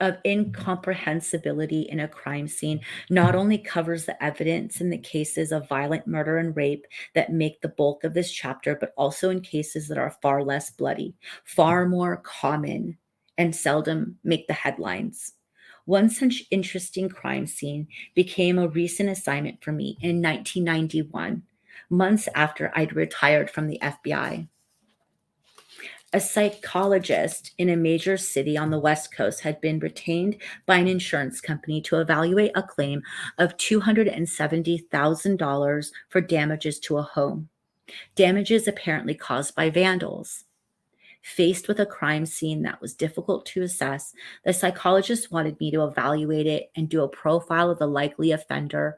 of incomprehensibility in a crime scene not only covers the evidence in the cases of violent murder and rape that make the bulk of this chapter, but also in cases that are far less bloody, far more common, and seldom make the headlines. One such interesting crime scene became a recent assignment for me in 1991, months after I'd retired from the FBI. A psychologist in a major city on the West Coast had been retained by an insurance company to evaluate a claim of $270,000 for damages to a home, damages apparently caused by vandals. Faced with a crime scene that was difficult to assess, the psychologist wanted me to evaluate it and do a profile of the likely offender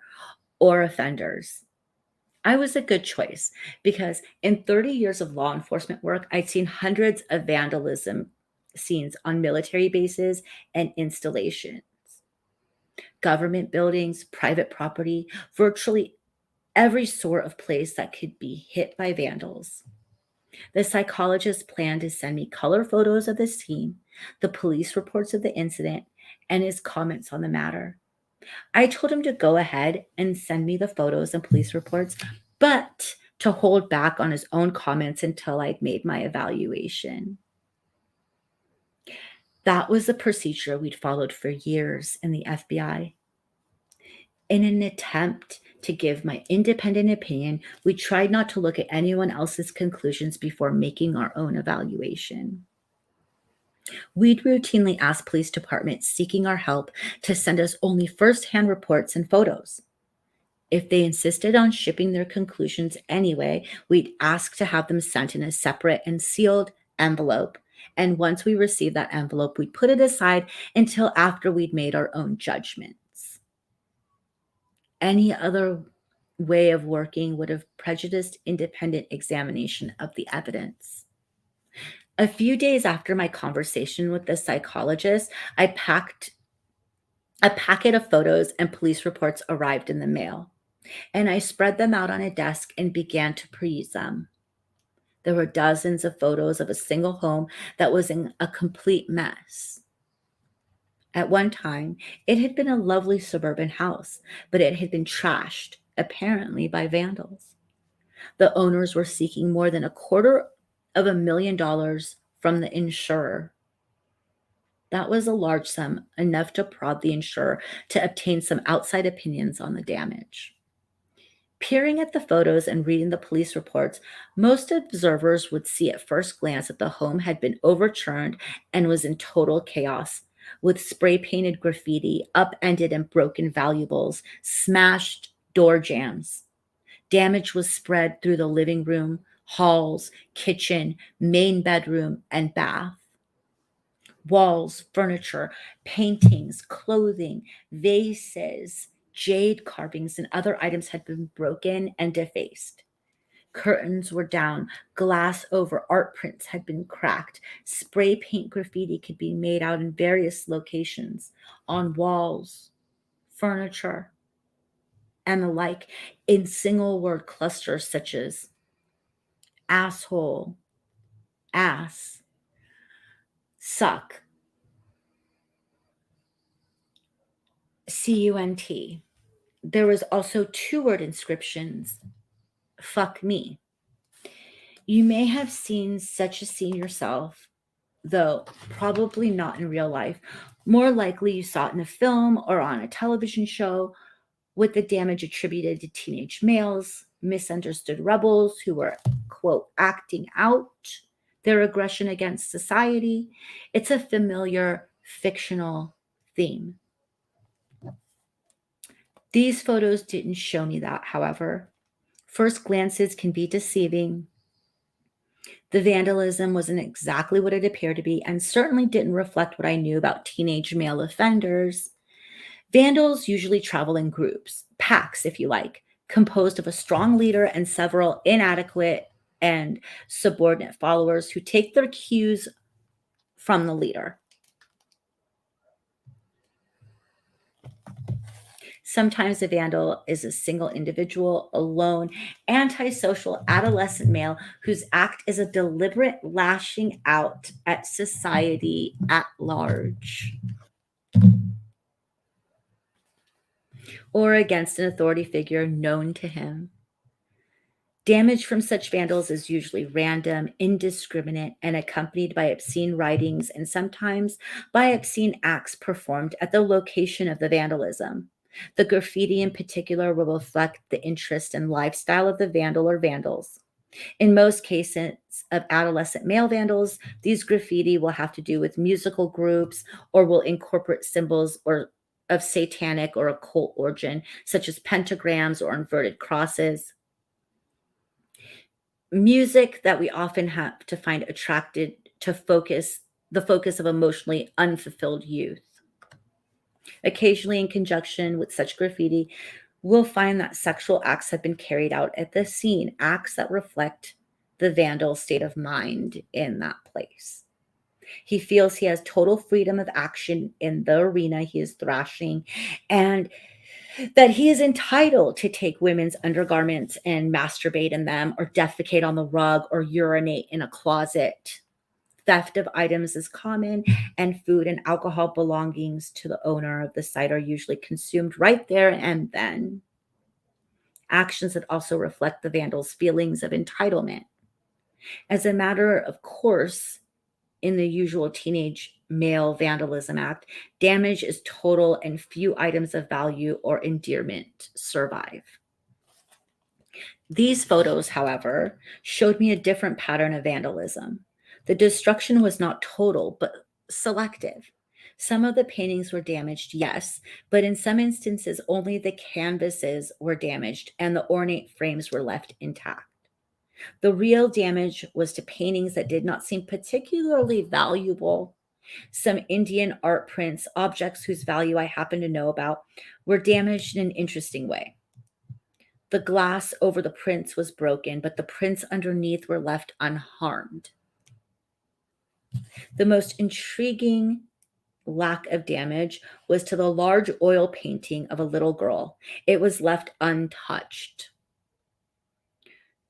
or offenders. I was a good choice because in 30 years of law enforcement work, I'd seen hundreds of vandalism scenes on military bases and installations, government buildings, private property, virtually every sort of place that could be hit by vandals. The psychologist planned to send me color photos of the scene, the police reports of the incident, and his comments on the matter. I told him to go ahead and send me the photos and police reports, but to hold back on his own comments until I'd made my evaluation. That was the procedure we'd followed for years in the FBI. In an attempt to give my independent opinion, we tried not to look at anyone else's conclusions before making our own evaluation. We'd routinely ask police departments seeking our help to send us only first-hand reports and photos. If they insisted on shipping their conclusions anyway, we'd ask to have them sent in a separate and sealed envelope. And once we received that envelope, we'd put it aside until after we'd made our own judgments. Any other way of working would have prejudiced independent examination of the evidence. A few days after my conversation with the psychologist, a packet of photos and police reports arrived in the mail, and I spread them out on a desk and began to peruse them. There were dozens of photos of a single home that was in a complete mess. At one time, it had been a lovely suburban house, but it had been trashed, apparently by vandals. The owners were seeking more than $250,000 from the insurer. That was a large sum, enough to prod the insurer to obtain some outside opinions on the damage. Peering at the photos and reading the police reports, most observers would see at first glance that the home had been overturned and was in total chaos, with spray-painted graffiti, upended and broken valuables, smashed door jambs. Damage was spread through the living room, halls, kitchen, main bedroom, and bath. Walls, furniture, paintings, clothing, vases, jade carvings, and other items had been broken and defaced. Curtains were down, glass over art prints had been cracked, spray paint graffiti could be made out in various locations, on walls, furniture, and the like, in single word clusters such as asshole, ass, suck, cunt. There was also two-word inscriptions, fuck me. You may have seen such a scene yourself, though probably not in real life. More likely you saw it in a film or on a television show, with the damage attributed to teenage males, misunderstood rebels who were, quote, acting out their aggression against society. It's a familiar fictional theme. These photos didn't show me that, however. First glances can be deceiving. The vandalism wasn't exactly what it appeared to be, and certainly didn't reflect what I knew about teenage male offenders. Vandals usually travel in groups, packs, if you like, composed of a strong leader and several inadequate and subordinate followers who take their cues from the leader. Sometimes a vandal is a single individual, a lone, antisocial adolescent male whose act is a deliberate lashing out at society at large, or against an authority figure known to him. Damage from such vandals is usually random, indiscriminate, and accompanied by obscene writings and sometimes by obscene acts performed at the location of the vandalism. The graffiti in particular will reflect the interest and lifestyle of the vandal or vandals. In most cases of adolescent male vandals, these graffiti will have to do with musical groups or will incorporate symbols or of satanic or occult origin, such as pentagrams or inverted crosses. Music that we often have to find attracted to the focus of emotionally unfulfilled youth. Occasionally, in conjunction with such graffiti, we'll find that sexual acts have been carried out at the scene, acts that reflect the vandal's state of mind in that place. He feels he has total freedom of action in the arena he is thrashing, and that he is entitled to take women's undergarments and masturbate in them, or defecate on the rug, or urinate in a closet. Theft of items is common, and food and alcohol belongings to the owner of the site are usually consumed right there and then. Actions that also reflect the vandal's feelings of entitlement. As a matter of course, in the usual teenage male vandalism act, damage is total and few items of value or endearment survive. These photos, however, showed me a different pattern of vandalism. The destruction was not total, but selective. Some of the paintings were damaged, yes, but in some instances, only the canvases were damaged and the ornate frames were left intact. The real damage was to paintings that did not seem particularly valuable. Some Indian art prints, objects whose value I happen to know about, were damaged in an interesting way. The glass over the prints was broken, but the prints underneath were left unharmed. The most intriguing lack of damage was to the large oil painting of a little girl. It was left untouched.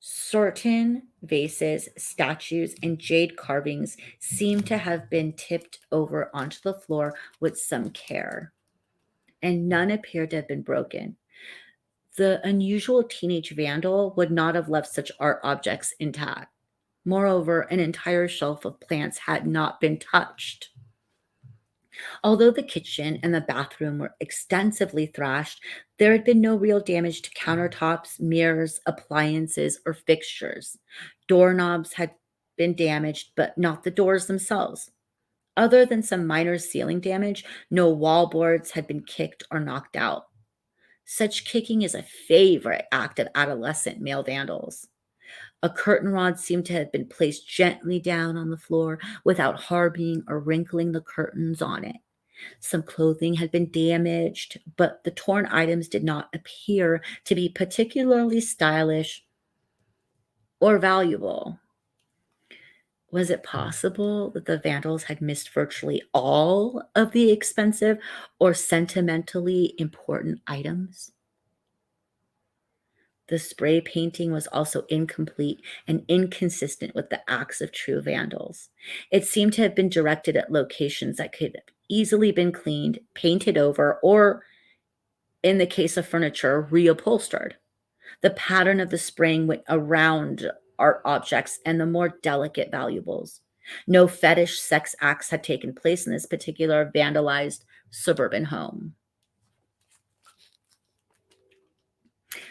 Certain vases, statues, and jade carvings seem to have been tipped over onto the floor with some care, and none appeared to have been broken. The unusual teenage vandal would not have left such art objects intact. Moreover, an entire shelf of plants had not been touched. Although the kitchen and the bathroom were extensively thrashed, there had been no real damage to countertops, mirrors, appliances, or fixtures. Doorknobs had been damaged, but not the doors themselves. Other than some minor ceiling damage, no wallboards had been kicked or knocked out. Such kicking is a favorite act of adolescent male vandals. A curtain rod seemed to have been placed gently down on the floor without harming or wrinkling the curtains on it. Some clothing had been damaged, but the torn items did not appear to be particularly stylish or valuable? Was it possible that the vandals had missed virtually all of the expensive or sentimentally important items? The spray painting was also incomplete and inconsistent with the acts of true vandals. It seemed to have been directed at locations that could have easily been cleaned, painted over, or, in the case of furniture, reupholstered. The pattern of the spraying went around art objects and the more delicate valuables. No fetish sex acts had taken place in this particular vandalized suburban home.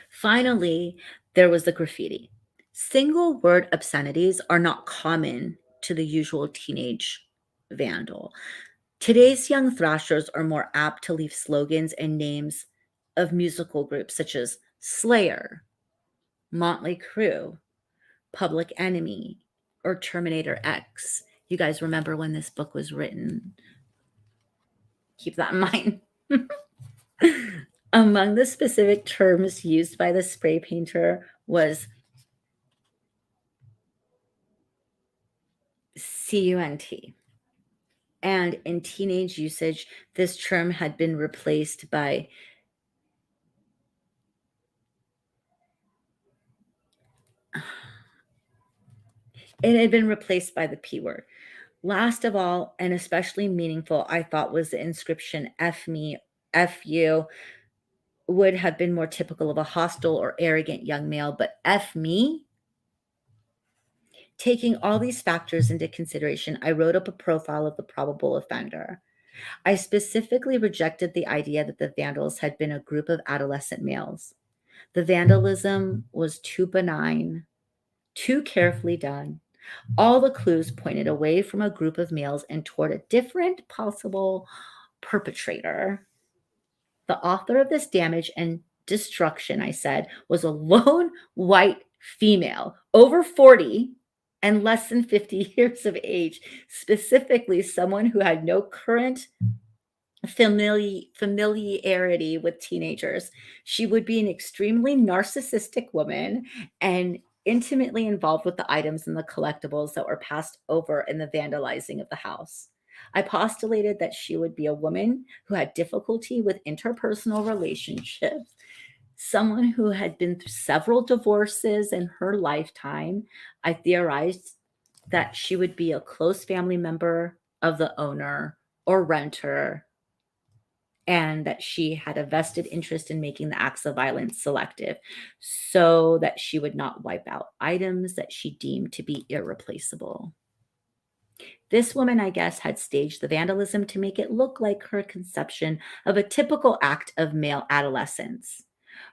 Finally, there was the graffiti. Single word obscenities are not common to the usual teenage vandal. Today's young thrashers are more apt to leave slogans and names of musical groups such as Slayer, Motley Crue, Public Enemy, or Terminator X. You guys remember when this book was written? Keep that in mind. Among the specific terms used by the spray painter was CUNT. And in teenage usage, this term had been replaced by the P word. Last of all, and especially meaningful, I thought was the inscription F me, F you, would have been more typical of a hostile or arrogant young male, but F me? Taking all these factors into consideration, I wrote up a profile of the probable offender. I specifically rejected the idea that the vandals had been a group of adolescent males. The vandalism was too benign, too carefully done. All the clues pointed away from a group of males and toward a different possible perpetrator. The author of this damage and destruction, I said, was a lone white female, over 40 and less than 50 years of age, specifically someone who had no current familiarity with teenagers. She would be an extremely narcissistic woman and intimately involved with the items and the collectibles that were passed over in the vandalizing of the house. I postulated that she would be a woman who had difficulty with interpersonal relationships, someone who had been through several divorces in her lifetime. I theorized that she would be a close family member of the owner or renter, and that she had a vested interest in making the acts of violence selective so that she would not wipe out items that she deemed to be irreplaceable. This woman, I guess, had staged the vandalism to make it look like her conception of a typical act of male adolescence.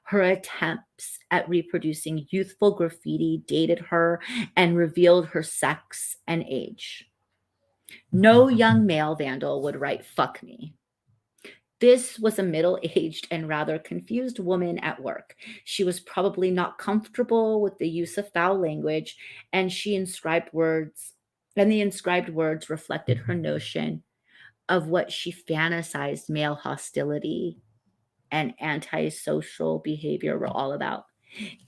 Her attempts at reproducing youthful graffiti dated her and revealed her sex and age. No young male vandal would write "fuck me." This was a middle aged and rather confused woman at work. She was probably not comfortable with the use of foul language, and the inscribed words reflected her notion of what she fantasized male hostility and antisocial behavior were all about.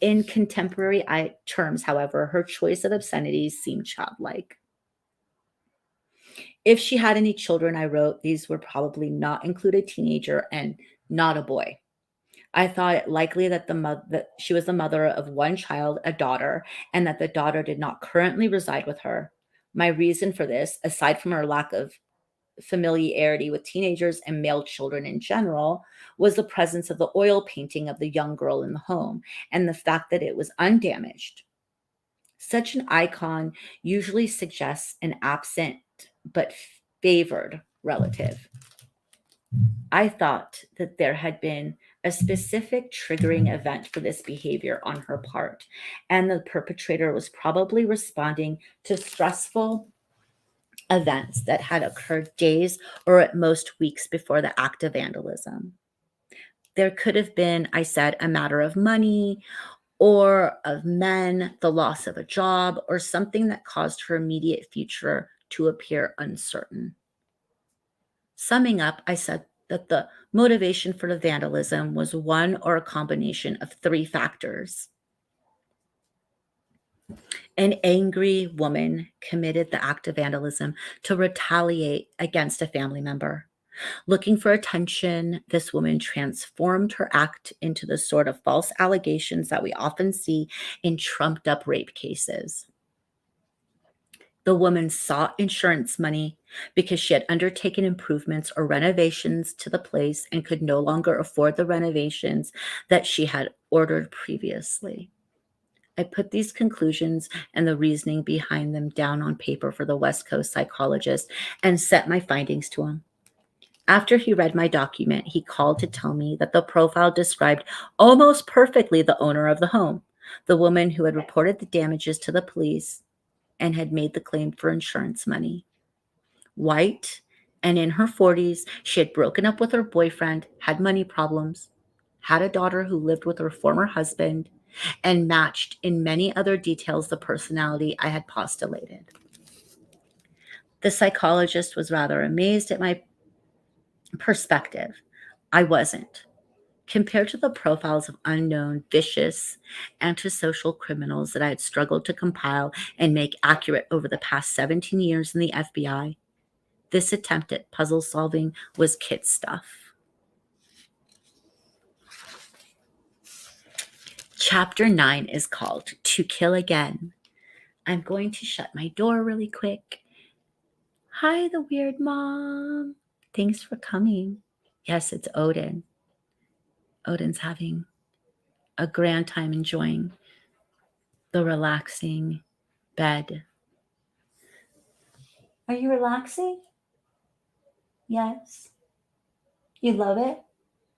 In contemporary terms, however, her choice of obscenities seemed childlike. If she had any children, I wrote, these would probably not include a teenager and not a boy. I thought it likely that that she was the mother of one child, a daughter, and that the daughter did not currently reside with her. My reason for this, aside from her lack of familiarity with teenagers and male children in general, was the presence of the oil painting of the young girl in the home and the fact that it was undamaged. Such an icon usually suggests an absent but favored relative. I thought that there had been a specific triggering event for this behavior on her part, and the perpetrator was probably responding to stressful events that had occurred days or at most weeks before the act of vandalism. There could have been, I said, a matter of money or of men, the loss of a job, or something that caused her immediate future to appear uncertain. Summing up, I said that the motivation for the vandalism was one or a combination of three factors. An angry woman committed the act of vandalism to retaliate against a family member. Looking for attention, this woman transformed her act into the sort of false allegations that we often see in trumped up rape cases. The woman sought insurance money because she had undertaken improvements or renovations to the place and could no longer afford the renovations that she had ordered previously. I put these conclusions and the reasoning behind them down on paper for the West Coast psychologist and sent my findings to him. After he read my document, he called to tell me that the profile described almost perfectly the owner of the home, the woman who had reported the damages to the police and had made the claim for insurance money. White and in her 40s, she had broken up with her boyfriend, had money problems, had a daughter who lived with her former husband, and matched in many other details the personality I had postulated. The psychologist was rather amazed at my perspective. I wasn't. Compared to the profiles of unknown, vicious, antisocial criminals that I had struggled to compile and make accurate over the past 17 years in the FBI, this attempt at puzzle solving was kid stuff. Chapter 9 is called To Kill Again. I'm going to shut my door really quick. Hi, the weird mom. Thanks for coming. Yes, it's Odin. Odin's having a grand time enjoying the relaxing bed. Are you relaxing? Yes. You love it?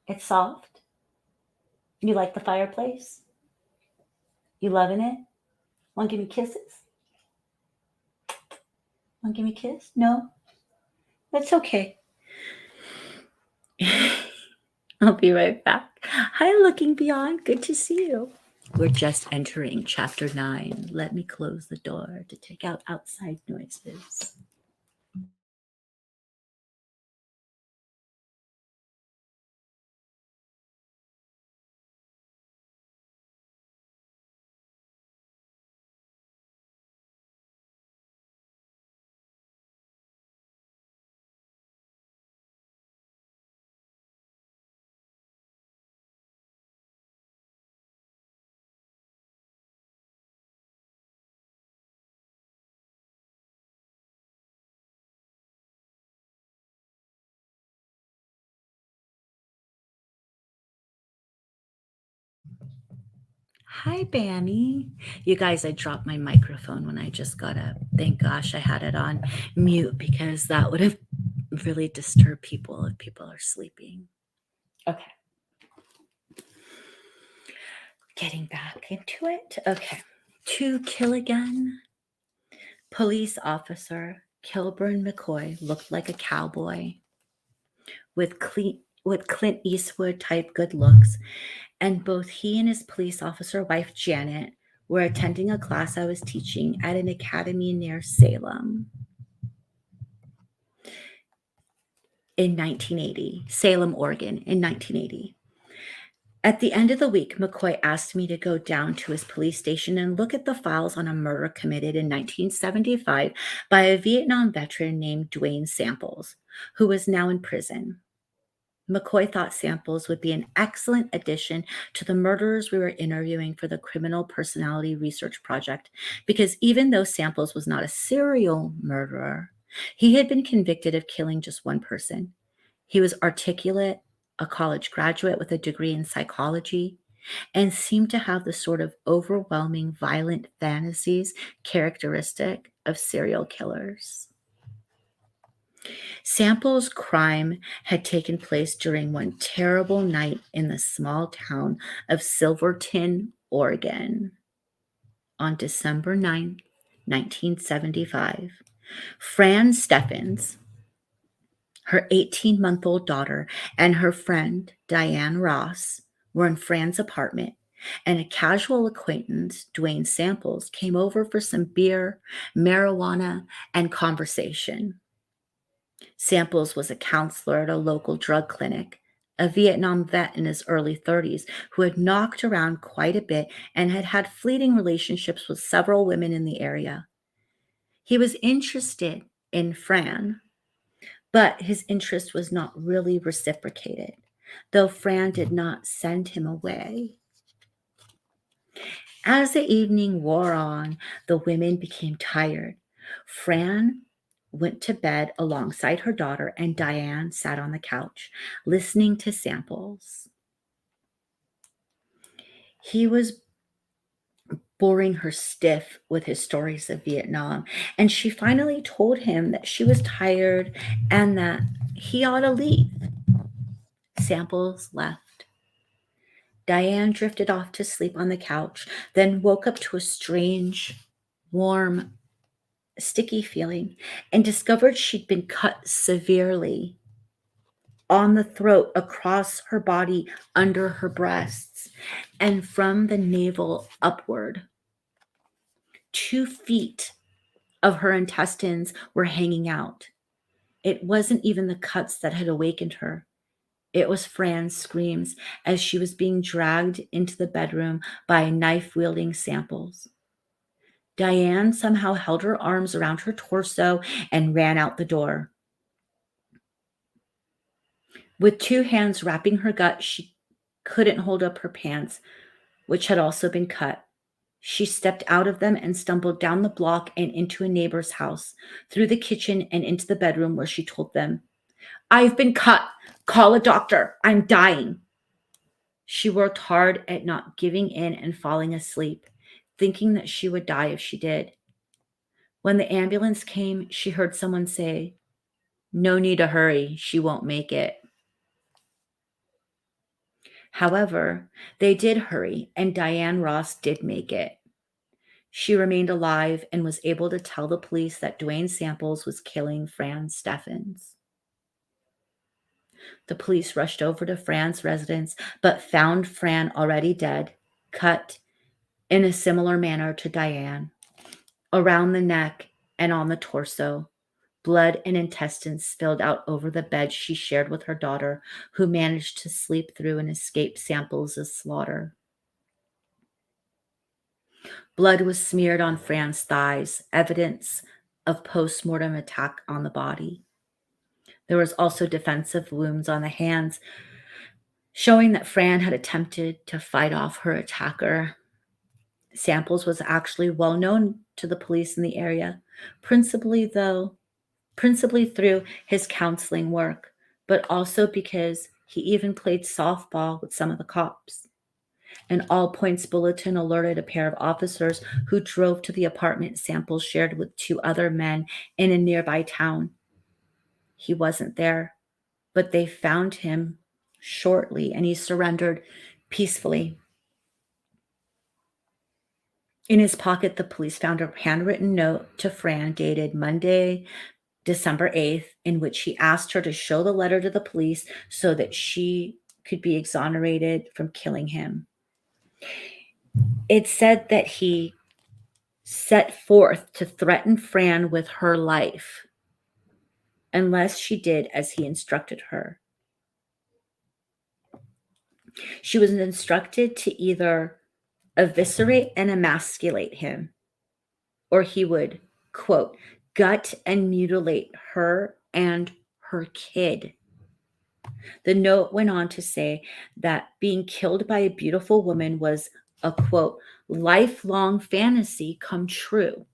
It's soft? You like the fireplace? You loving it? Want to give me kisses? Want to give me a kiss? No? That's okay. I'll be right back. Hi, Looking Beyond. Good to see you. We're just entering chapter 9. Let me close the door to take out outside noises. Hi, Bammy. You guys, I dropped my microphone when I just got up. Thank gosh I had it on mute because that would have really disturbed people if people are sleeping. Okay. Getting back into it. Okay. To Kill Again. Police officer Kilburn McCoy looked like a cowboy with Clint Eastwood type good looks, and both he and his police officer wife Janet were attending a class I was teaching at an academy near Salem in 1980, Salem, Oregon in 1980. At the end of the week, McCoy asked me to go down to his police station and look at the files on a murder committed in 1975 by a Vietnam veteran named Duane Samples, who was now in prison. McCoy thought Samples would be an excellent addition to the murderers we were interviewing for the Criminal Personality Research Project because even though Samples was not a serial murderer, he had been convicted of killing just one person. He was articulate, a college graduate with a degree in psychology, and seemed to have the sort of overwhelming violent fantasies characteristic of serial killers. Samples' crime had taken place during one terrible night in the small town of Silverton, Oregon. On December 9, 1975, Fran Steffens, her 18-month-old daughter, and her friend, Diane Ross, were in Fran's apartment, and a casual acquaintance, Duane Samples, came over for some beer, marijuana, and conversation. Samples was a counselor at a local drug clinic, a Vietnam vet in his early 30s who had knocked around quite a bit and had had fleeting relationships with several women in the area. He was interested in Fran, but his interest was not really reciprocated, though Fran did not send him away. As the evening wore on, the women became tired. Fran went to bed alongside her daughter, and Diane sat on the couch, listening to Samples. He was boring her stiff with his stories of Vietnam, and she finally told him that she was tired and that he ought to leave. Samples left. Diane drifted off to sleep on the couch, then woke up to a strange, warm, sticky feeling and discovered she'd been cut severely on the throat, across her body, under her breasts, and from the navel upward. 2 feet of her intestines were hanging out. It wasn't even the cuts that had awakened her. It was Fran's screams as she was being dragged into the bedroom by knife-wielding Samples. Diane somehow held her arms around her torso and ran out the door. With 2 hands wrapping her gut, she couldn't hold up her pants, which had also been cut. She stepped out of them and stumbled down the block and into a neighbor's house, through the kitchen and into the bedroom where she told them, "I've been cut. Call a doctor. I'm dying." She worked hard at not giving in and falling asleep, thinking that she would die if she did. When the ambulance came, she heard someone say, "No need to hurry. She won't make it." However, they did hurry, and Diane Ross did make it. She remained alive and was able to tell the police that Duane Samples was killing Fran Steffens. The police rushed over to Fran's residence, but found Fran already dead, cut in a similar manner to Diane, around the neck and on the torso. Blood and intestines spilled out over the bed she shared with her daughter, who managed to sleep through and escape Samples' slaughter. Blood was smeared on Fran's thighs, evidence of post-mortem attack on the body. There was also defensive wounds on the hands, showing that Fran had attempted to fight off her attacker. Samples was actually well known to the police in the area, principally through his counseling work, but also because he even played softball with some of the cops. An all-points bulletin alerted a pair of officers who drove to the apartment Samples shared with 2 other men in a nearby town. He wasn't there, but they found him shortly, and he surrendered peacefully. In his pocket, the police found a handwritten note to Fran dated Monday, December 8th, in which he asked her to show the letter to the police so that she could be exonerated from killing him. It said that he set forth to threaten Fran with her life unless she did as he instructed her. She was instructed to either eviscerate and emasculate him, or he would, quote, gut and mutilate her and her kid. The note went on to say that being killed by a beautiful woman was a, quote, lifelong fantasy come true.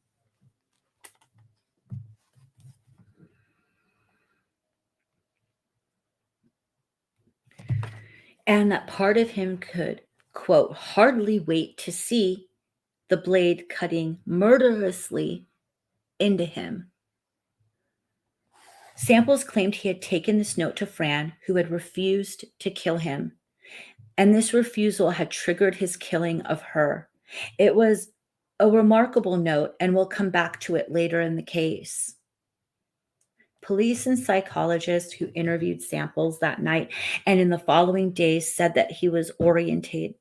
And that part of him could, quote, hardly wait to see the blade cutting murderously into him. Samples claimed he had taken this note to Fran, who had refused to kill him, and this refusal had triggered his killing of her. It was a remarkable note, and we'll come back to it later in the case. Police and psychologists who interviewed Samples that night and in the following days said that he was oriented,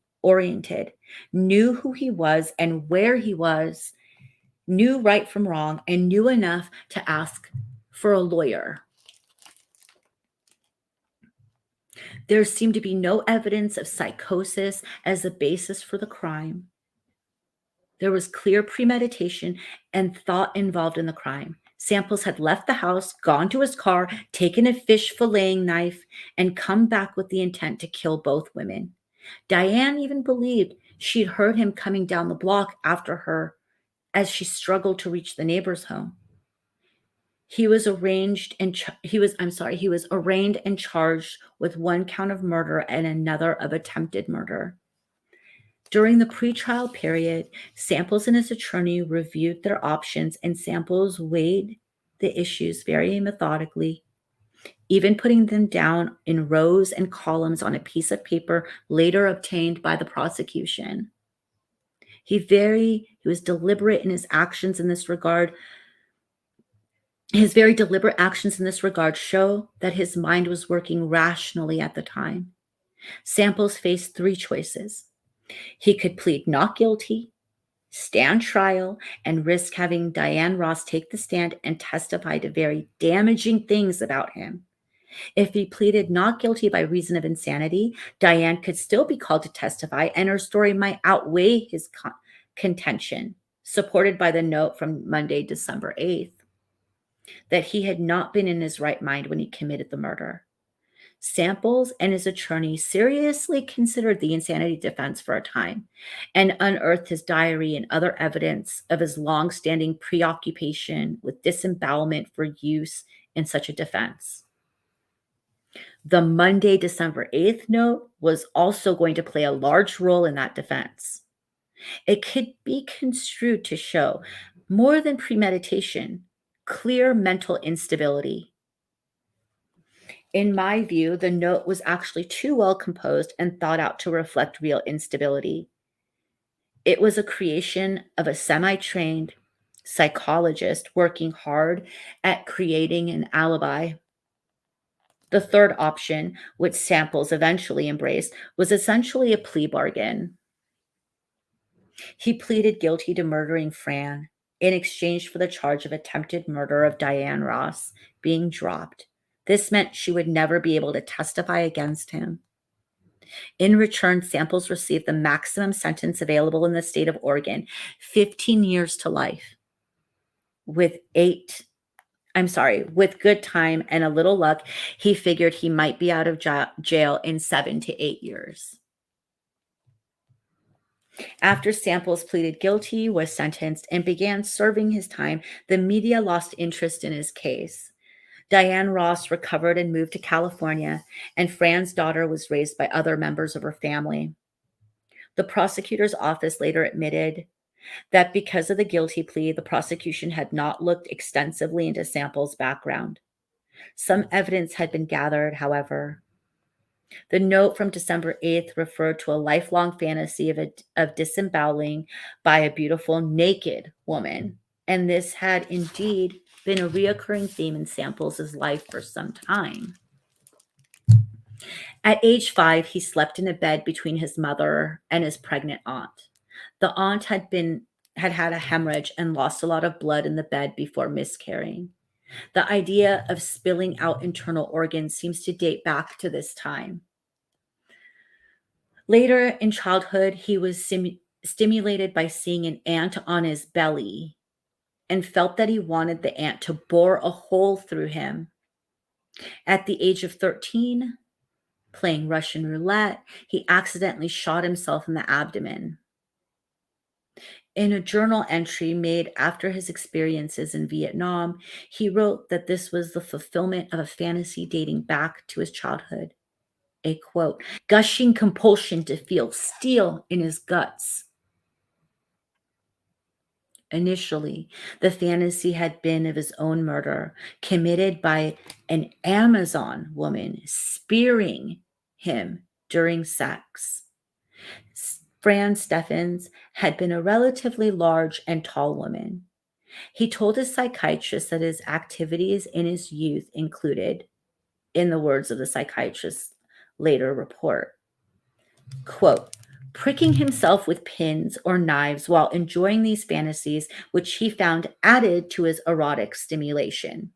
knew who he was and where he was, knew right from wrong, and knew enough to ask for a lawyer. There seemed to be no evidence of psychosis as the basis for the crime. There was clear premeditation and thought involved in the crime. Samples had left the house, gone to his car, taken a fish filleting knife, and come back with the intent to kill both women. Diane even believed she'd heard him coming down the block after her as she struggled to reach the neighbor's home. He was arraigned and charged with one count of murder and another of attempted murder. During the pretrial period, Samples and his attorney reviewed their options, and Samples weighed the issues very methodically, even putting them down in rows and columns on a piece of paper later obtained by the prosecution. He was deliberate in his actions in this regard. His very deliberate actions in this regard show that his mind was working rationally at the time. Samples faced three choices. He could plead not guilty, stand trial, and risk having Diane Ross take the stand and testify to very damaging things about him. If he pleaded not guilty by reason of insanity, Diane could still be called to testify, and her story might outweigh his contention, supported by the note from Monday, December 8th, that he had not been in his right mind when he committed the murder. Samples and his attorney seriously considered the insanity defense for a time and unearthed his diary and other evidence of his long-standing preoccupation with disembowelment for use in such a defense. The Monday, December 8th note was also going to play a large role in that defense. It could be construed to show more than premeditation, clear mental instability. In my view, the note was actually too well composed and thought out to reflect real instability. It was a creation of a semi-trained psychologist working hard at creating an alibi. The third option, which Samples eventually embraced, was essentially a plea bargain. He pleaded guilty to murdering Fran in exchange for the charge of attempted murder of Diane Ross being dropped. This meant she would never be able to testify against him. In return, Samples received the maximum sentence available in the state of Oregon, 15 years to life. With good time and a little luck, he figured he might be out of jail in 7 to 8 years. After Samples pleaded guilty, was sentenced, and began serving his time, the media lost interest in his case. Diane Ross recovered and moved to California, and Fran's daughter was raised by other members of her family. The prosecutor's office later admitted that because of the guilty plea, the prosecution had not looked extensively into Samples' background. Some evidence had been gathered, however. The note from December 8th referred to a lifelong fantasy of disemboweling by a beautiful naked woman, and this had indeed been a reoccurring theme in Samples' life for some time. At age 5, he slept in a bed between his mother and his pregnant aunt. The aunt had had a hemorrhage and lost a lot of blood in the bed before miscarrying. The idea of spilling out internal organs seems to date back to this time. Later in childhood, he was stimulated by seeing an ant on his belly and felt that he wanted the ant to bore a hole through him. At the age of 13, playing Russian roulette, he accidentally shot himself in the abdomen. In a journal entry made after his experiences in Vietnam, he wrote that this was the fulfillment of a fantasy dating back to his childhood. A quote, gushing compulsion to feel steel in his guts. Initially, the fantasy had been of his own murder, committed by an Amazon woman spearing him during sex. Fran Steffens had been a relatively large and tall woman. He told his psychiatrist that his activities in his youth included, in the words of the psychiatrist's later report, quote, pricking himself with pins or knives while enjoying these fantasies, which he found added to his erotic stimulation.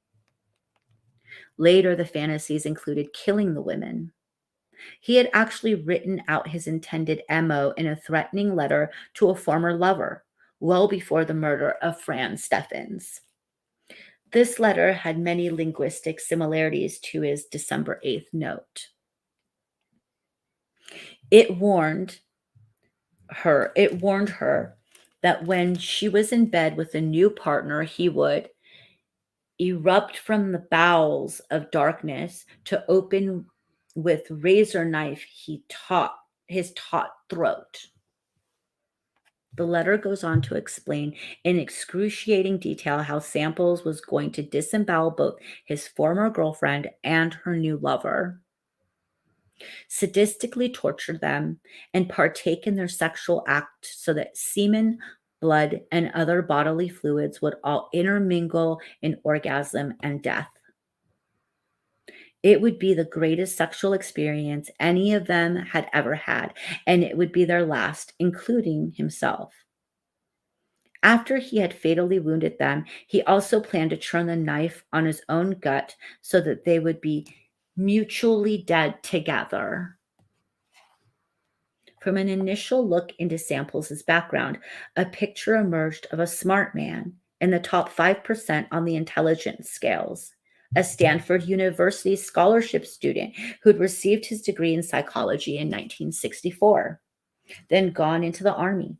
Later, the fantasies included killing the women. He had actually written out his intended MO in a threatening letter to a former lover, well before the murder of Fran Steffens. This letter had many linguistic similarities to his December 8th note. It warned her that when she was in bed with a new partner, he would erupt from the bowels of darkness to open with razor knife his taut throat. The letter goes on to explain in excruciating detail how Samples was going to disembowel both his former girlfriend and her new lover, sadistically torture them, and partake in their sexual act so that semen, blood, and other bodily fluids would all intermingle in orgasm and death. It would be the greatest sexual experience any of them had ever had, and it would be their last, including himself. After he had fatally wounded them, he also planned to turn the knife on his own gut so that they would be mutually dead together. From an initial look into Samples' background, a picture emerged of a smart man in the top 5% on the intelligence scales, a Stanford University scholarship student who'd received his degree in psychology in 1964, then gone into the Army.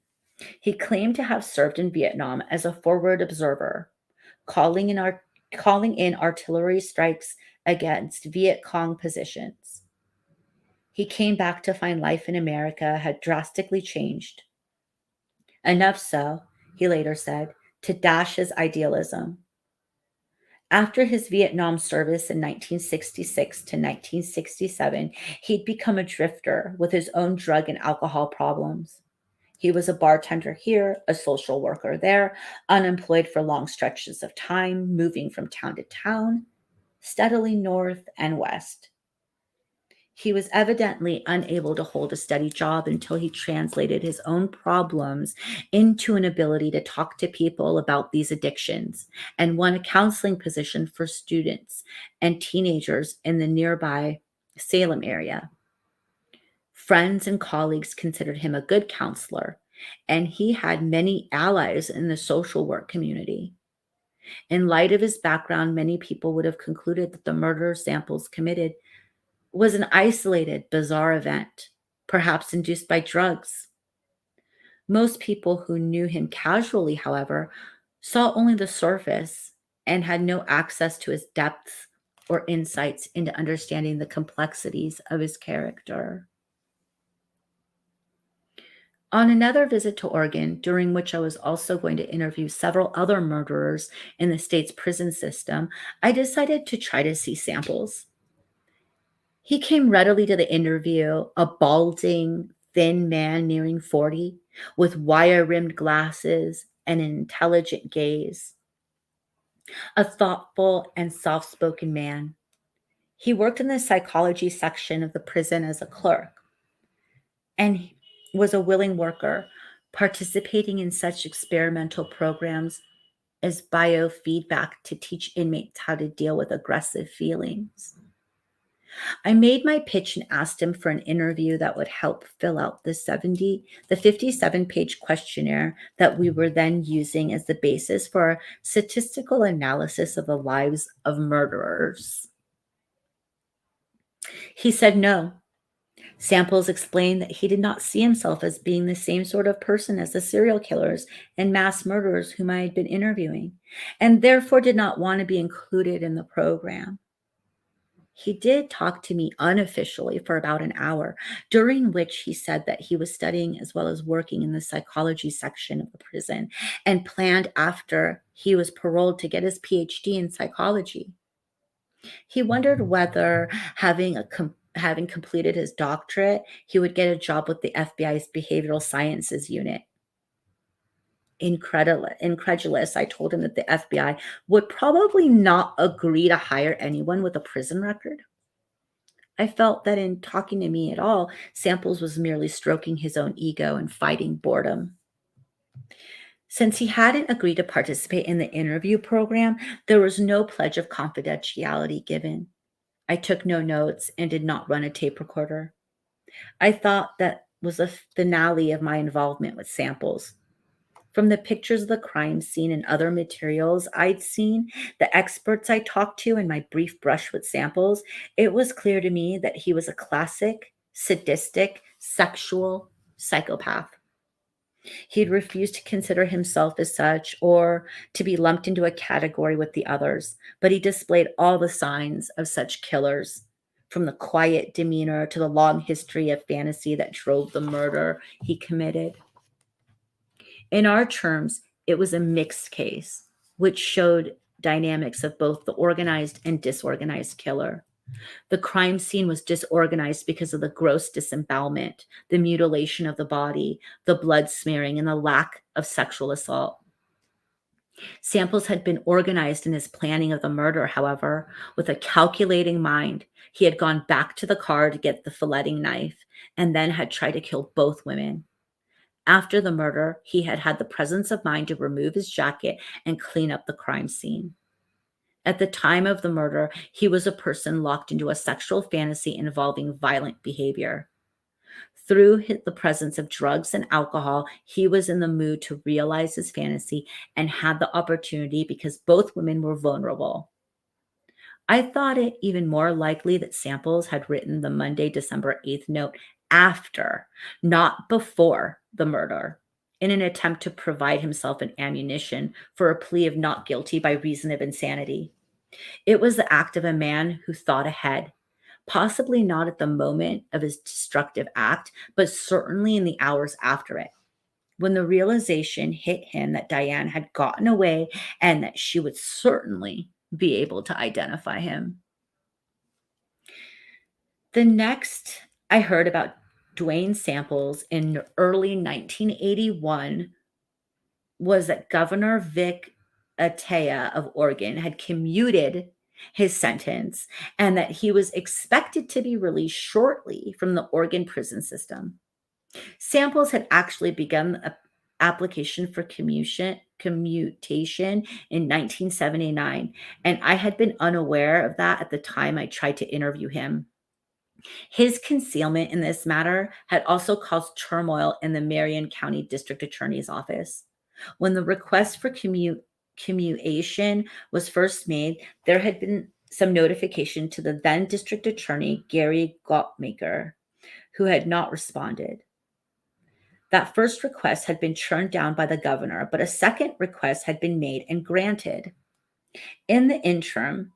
He claimed to have served in Vietnam as a forward observer, calling in artillery strikes against Viet Cong positions. He came back to find life in America had drastically changed. Enough so, he later said, to dash his idealism. After his Vietnam service in 1966 to 1967, he'd become a drifter with his own drug and alcohol problems. He was a bartender here, a social worker there, unemployed for long stretches of time, moving from town to town, steadily north and west. He was evidently unable to hold a steady job until he translated his own problems into an ability to talk to people about these addictions and won a counseling position for students and teenagers in the nearby Salem area. Friends and colleagues considered him a good counselor, and he had many allies in the social work community. In light of his background, many people would have concluded that the murder Samples committed was an isolated, bizarre event, perhaps induced by drugs. Most people who knew him casually, however, saw only the surface and had no access to his depths or insights into understanding the complexities of his character. On another visit to Oregon, during which I was also going to interview several other murderers in the state's prison system, I decided to try to see Samples. He came readily to the interview, a balding, thin man nearing 40, with wire rimmed glasses and an intelligent gaze. A thoughtful and soft spoken man. He worked in the psychology section of the prison as a clerk and was a willing worker, participating in such experimental programs as biofeedback to teach inmates how to deal with aggressive feelings. I made my pitch and asked him for an interview that would help fill out the 57-page questionnaire that we were then using as the basis for a statistical analysis of the lives of murderers. He said no. Samples explained that he did not see himself as being the same sort of person as the serial killers and mass murderers whom I had been interviewing, and therefore did not want to be included in the program. He did talk to me unofficially for about an hour, during which he said that he was studying as well as working in the psychology section of the prison and planned after he was paroled to get his PhD in psychology. He wondered whether having completed his doctorate, he would get a job with the FBI's behavioral sciences unit. Incredulous, I told him that the FBI would probably not agree to hire anyone with a prison record. I felt that in talking to me at all, Samples was merely stroking his own ego and fighting boredom. Since he hadn't agreed to participate in the interview program, there was no pledge of confidentiality given. I took no notes and did not run a tape recorder. I thought that was a finale of my involvement with Samples. From the pictures of the crime scene and other materials I'd seen, the experts I talked to, and my brief brush with Samples, it was clear to me that he was a classic, sadistic, sexual psychopath. He'd refused to consider himself as such or to be lumped into a category with the others, but he displayed all the signs of such killers, from the quiet demeanor to the long history of fantasy that drove the murder he committed. In our terms, it was a mixed case, which showed dynamics of both the organized and disorganized killer. The crime scene was disorganized because of the gross disembowelment, the mutilation of the body, the blood smearing, and the lack of sexual assault. Samples had been organized in his planning of the murder, however, with a calculating mind. He had gone back to the car to get the filleting knife and then had tried to kill both women. After the murder, he had had the presence of mind to remove his jacket and clean up the crime scene. At the time of the murder, he was a person locked into a sexual fantasy involving violent behavior. Through the presence of drugs and alcohol, he was in the mood to realize his fantasy and had the opportunity because both women were vulnerable. I thought it even more likely that Samples had written the Monday, December 8th note after, not before, the murder, in an attempt to provide himself an ammunition for a plea of not guilty by reason of insanity. It was the act of a man who thought ahead, possibly not at the moment of his destructive act, but certainly in the hours after it, when the realization hit him that Diane had gotten away and that she would certainly be able to identify him. The next I heard about Duane Samples in early 1981 was that Governor Vic Atea of Oregon had commuted his sentence and that he was expected to be released shortly from the Oregon prison system. Samples had actually begun an application for commutation in 1979, and I had been unaware of that at the time I tried to interview him. His concealment in this matter had also caused turmoil in the Marion County District Attorney's office. When the request for commutation was first made, there had been some notification to the then District Attorney, Gary Gottmaker, who had not responded. That first request had been turned down by the governor, but a second request had been made and granted. In the interim,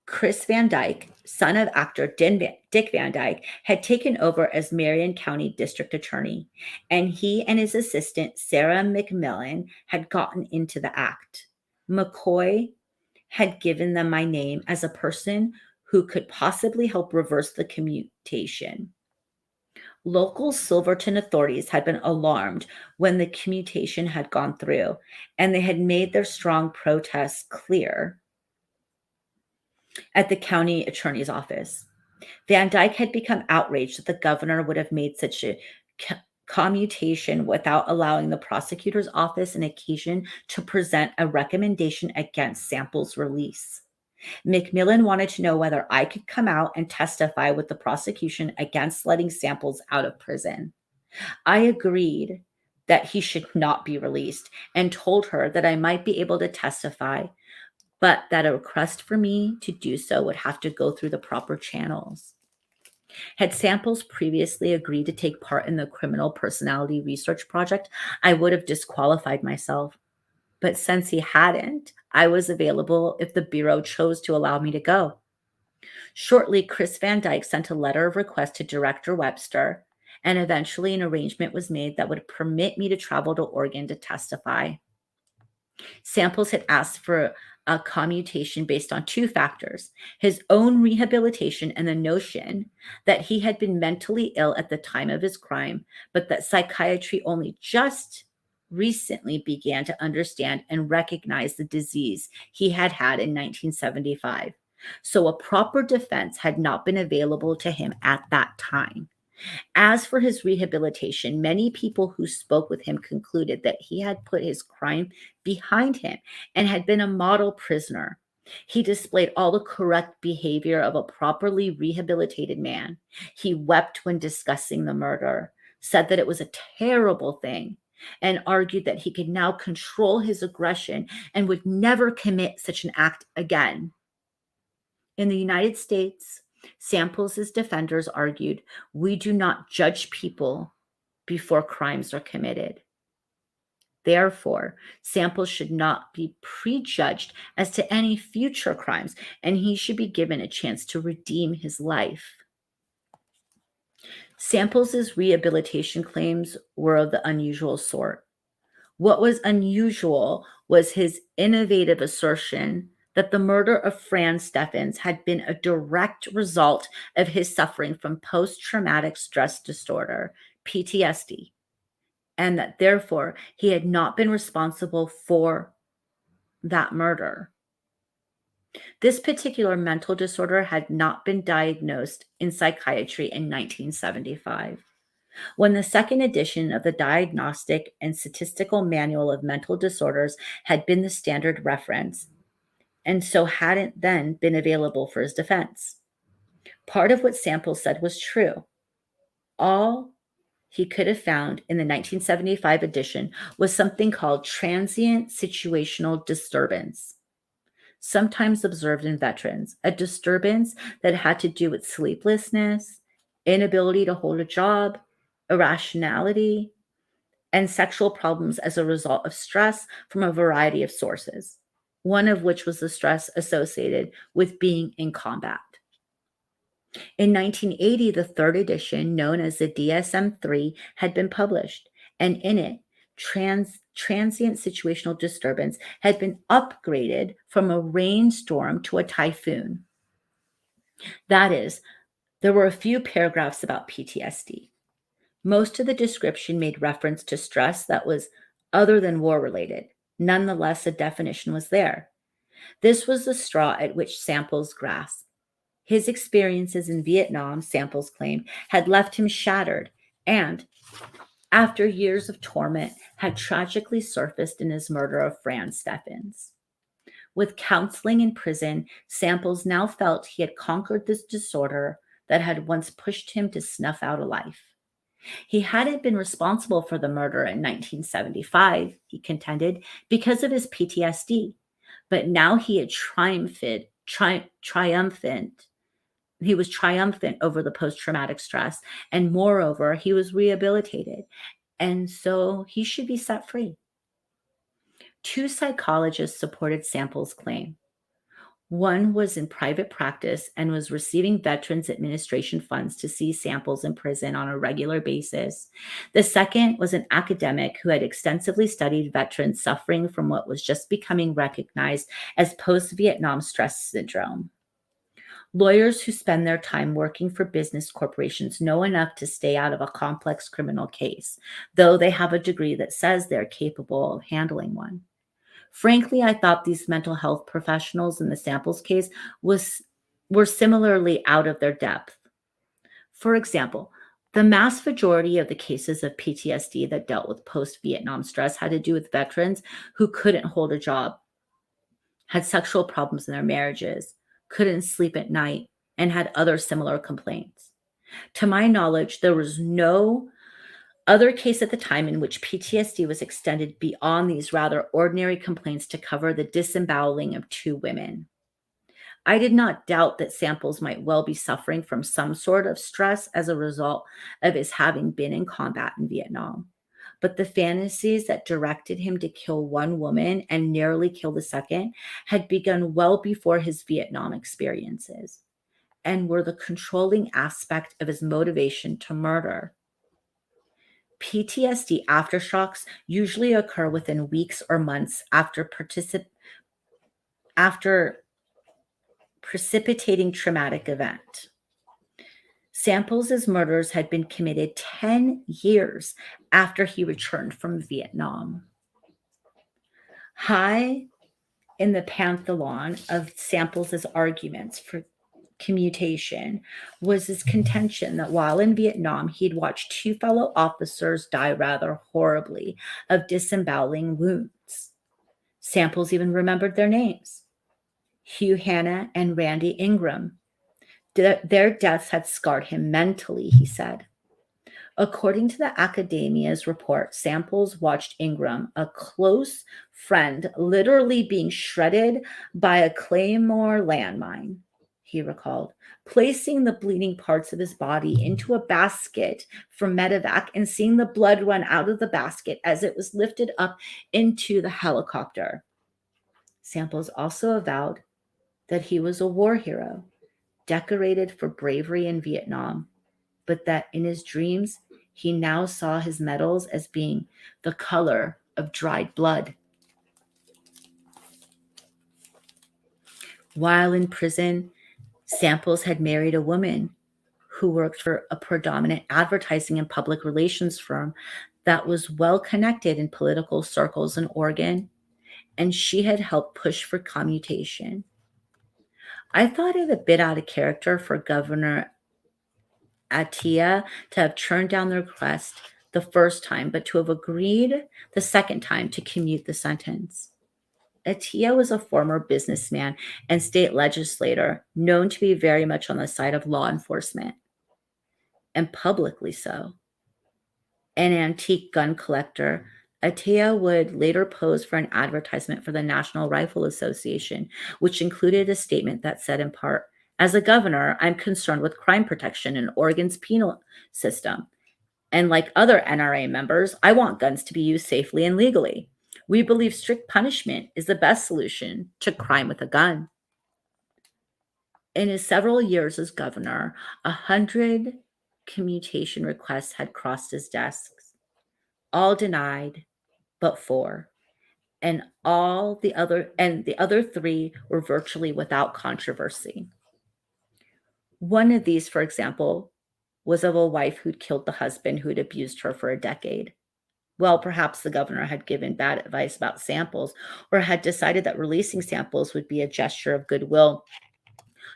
Chris Van Dyke, son of actor Dick Van Dyke, had taken over as Marion County District Attorney, and he and his assistant, Sarah McMillan, had gotten into the act. McCoy had given them my name as a person who could possibly help reverse the commutation. Local Silverton authorities had been alarmed when the commutation had gone through, and they had made their strong protests clear at the county attorney's office. Van Dyke had become outraged that the governor would have made such a commutation without allowing the prosecutor's office an occasion to present a recommendation against Samples' release. McMillan wanted to know whether I could come out and testify with the prosecution against letting Samples out of prison. I agreed that he should not be released and told her that I might be able to testify, but that a request for me to do so would have to go through the proper channels. Had Samples previously agreed to take part in the criminal personality research project, I would have disqualified myself. But since he hadn't, I was available if the Bureau chose to allow me to go. Shortly, Chris Van Dyke sent a letter of request to Director Webster, and eventually an arrangement was made that would permit me to travel to Oregon to testify. Samples had asked for a commutation based on two factors: his own rehabilitation and the notion that he had been mentally ill at the time of his crime, but that psychiatry only just recently began to understand and recognize the disease he had had in 1975. So a proper defense had not been available to him at that time. As for his rehabilitation, many people who spoke with him concluded that he had put his crime behind him and had been a model prisoner. He displayed all the correct behavior of a properly rehabilitated man. He wept when discussing the murder, said that it was a terrible thing, and argued that he could now control his aggression and would never commit such an act again. In the United States, Samples' defenders argued, "We do not judge people before crimes are committed." Therefore, Samples should not be prejudged as to any future crimes, and he should be given a chance to redeem his life. Samples' rehabilitation claims were of the unusual sort. What was unusual was his innovative assertion that the murder of Fran Steffens had been a direct result of his suffering from post-traumatic stress disorder, PTSD, and that therefore he had not been responsible for that murder. This particular mental disorder had not been diagnosed in psychiatry in 1975. When the second edition of the Diagnostic and Statistical Manual of Mental Disorders had been the standard reference, and so hadn't then been available for his defense. Part of what Samples said was true. All he could have found in the 1975 edition was something called transient situational disturbance, sometimes observed in veterans, a disturbance that had to do with sleeplessness, inability to hold a job, irrationality, and sexual problems as a result of stress from a variety of sources, one of which was the stress associated with being in combat. In 1980, the third edition, known as the DSM-3, had been published, and in it, transient situational disturbance had been upgraded from a rainstorm to a typhoon. That is, there were a few paragraphs about PTSD. Most of the description made reference to stress that was other than war-related. Nonetheless, a definition was there. This was the straw at which Samples grasped. His experiences in Vietnam, Samples claimed, had left him shattered and, after years of torment, had tragically surfaced in his murder of Fran Steffens. With counseling in prison, Samples now felt he had conquered this disorder that had once pushed him to snuff out a life. He hadn't been responsible for the murder in 1975, he contended, because of his PTSD. But now he had He was triumphant over the post-traumatic stress, and moreover, he was rehabilitated, and so he should be set free. Two psychologists supported Samples' claim. One was in private practice and was receiving Veterans Administration funds to see Samples in prison on a regular basis. The second was an academic who had extensively studied veterans suffering from what was just becoming recognized as post-Vietnam stress syndrome. Lawyers who spend their time working for business corporations know enough to stay out of a complex criminal case, though they have a degree that says they're capable of handling one. Frankly, I thought these mental health professionals in the Samples case were similarly out of their depth. For example, the mass majority of the cases of PTSD that dealt with post-Vietnam stress had to do with veterans who couldn't hold a job, had sexual problems in their marriages, couldn't sleep at night, and had other similar complaints. To my knowledge, there was no other case at the time in which PTSD was extended beyond these rather ordinary complaints to cover the disemboweling of two women. I did not doubt that Samples might well be suffering from some sort of stress as a result of his having been in combat in Vietnam. But the fantasies that directed him to kill one woman and nearly kill the second had begun well before his Vietnam experiences and were the controlling aspect of his motivation to murder. PTSD aftershocks usually occur within weeks or months after precipitating traumatic event. Samples' murders had been committed 10 years after he returned from Vietnam. High in the pantheon of Samples' arguments for commutation was his contention that while in Vietnam, he'd watched two fellow officers die rather horribly of disemboweling wounds. Samples even remembered their names. Hugh Hanna and Randy Ingram. Their deaths had scarred him mentally, he said. According to the academia's report, Samples watched Ingram, a close friend, literally being shredded by a Claymore landmine, he recalled, placing the bleeding parts of his body into a basket for medevac and seeing the blood run out of the basket as it was lifted up into the helicopter. Samples also avowed that he was a war hero, decorated for bravery in Vietnam, but that in his dreams, he now saw his medals as being the color of dried blood. While in prison, Samples had married a woman who worked for a predominant advertising and public relations firm that was well connected in political circles in Oregon, and she had helped push for commutation. I thought it a bit out of character for Governor Atiyeh to have turned down the request the first time, but to have agreed the second time to commute the sentence. Atiyeh was a former businessman and state legislator known to be very much on the side of law enforcement, and publicly so. An antique gun collector, Atiyeh would later pose for an advertisement for the National Rifle Association, which included a statement that said in part, "As a governor, I'm concerned with crime protection in Oregon's penal system. And like other NRA members, I want guns to be used safely and legally. We believe strict punishment is the best solution to crime with a gun." In his several years as governor, 100 commutation requests had crossed his desks, all denied but 4, and the other 3 were virtually without controversy. One of these, for example, was of a wife who'd killed the husband who'd abused her for a decade. Well, perhaps the governor had given bad advice about Samples or had decided that releasing Samples would be a gesture of goodwill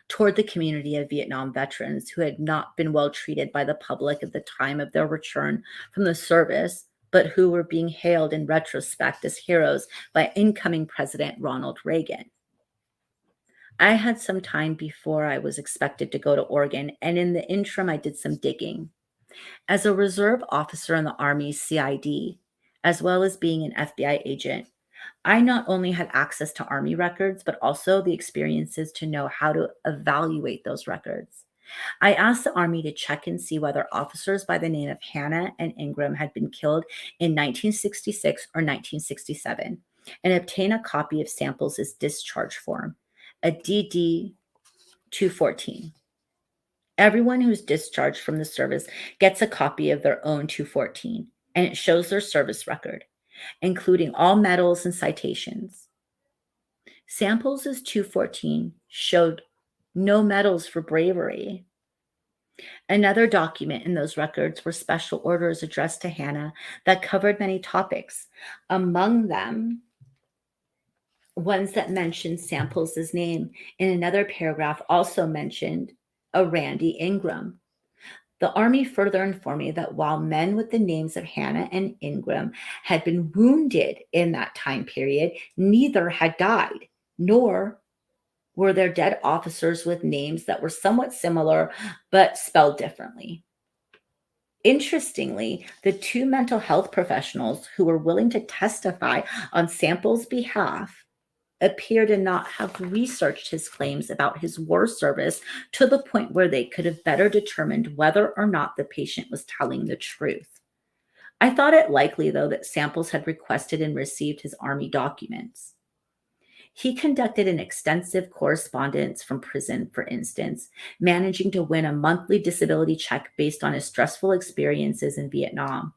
toward the community of Vietnam veterans who had not been well treated by the public at the time of their return from the service, but who were being hailed in retrospect as heroes by incoming President Ronald Reagan. I had some time before I was expected to go to Oregon, and in the interim, I did some digging. As a reserve officer in the Army's CID, as well as being an FBI agent, I not only had access to Army records, but also the experiences to know how to evaluate those records. I asked the Army to check and see whether officers by the name of Hanna and Ingram had been killed in 1966 or 1967, and obtain a copy of Samples' discharge form, a DD 214. Everyone who's discharged from the service gets a copy of their own 214, and it shows their service record, including all medals and citations. Samples' 214 showed no medals for bravery. Another document in those records were special orders addressed to Hanna that covered many topics. Among them, ones that mentioned Samples' name in another paragraph also mentioned a Randy Ingram. The Army further informed me that while men with the names of Hanna and Ingram had been wounded in that time period, neither had died, nor were there dead officers with names that were somewhat similar but spelled differently. Interestingly, the 2 mental health professionals who were willing to testify on Samples' behalf appear to not have researched his claims about his war service to the point where they could have better determined whether or not the patient was telling the truth. I thought it likely, though, that Samples had requested and received his Army documents. He conducted an extensive correspondence from prison, for instance, managing to win a monthly disability check based on his stressful experiences in Vietnam.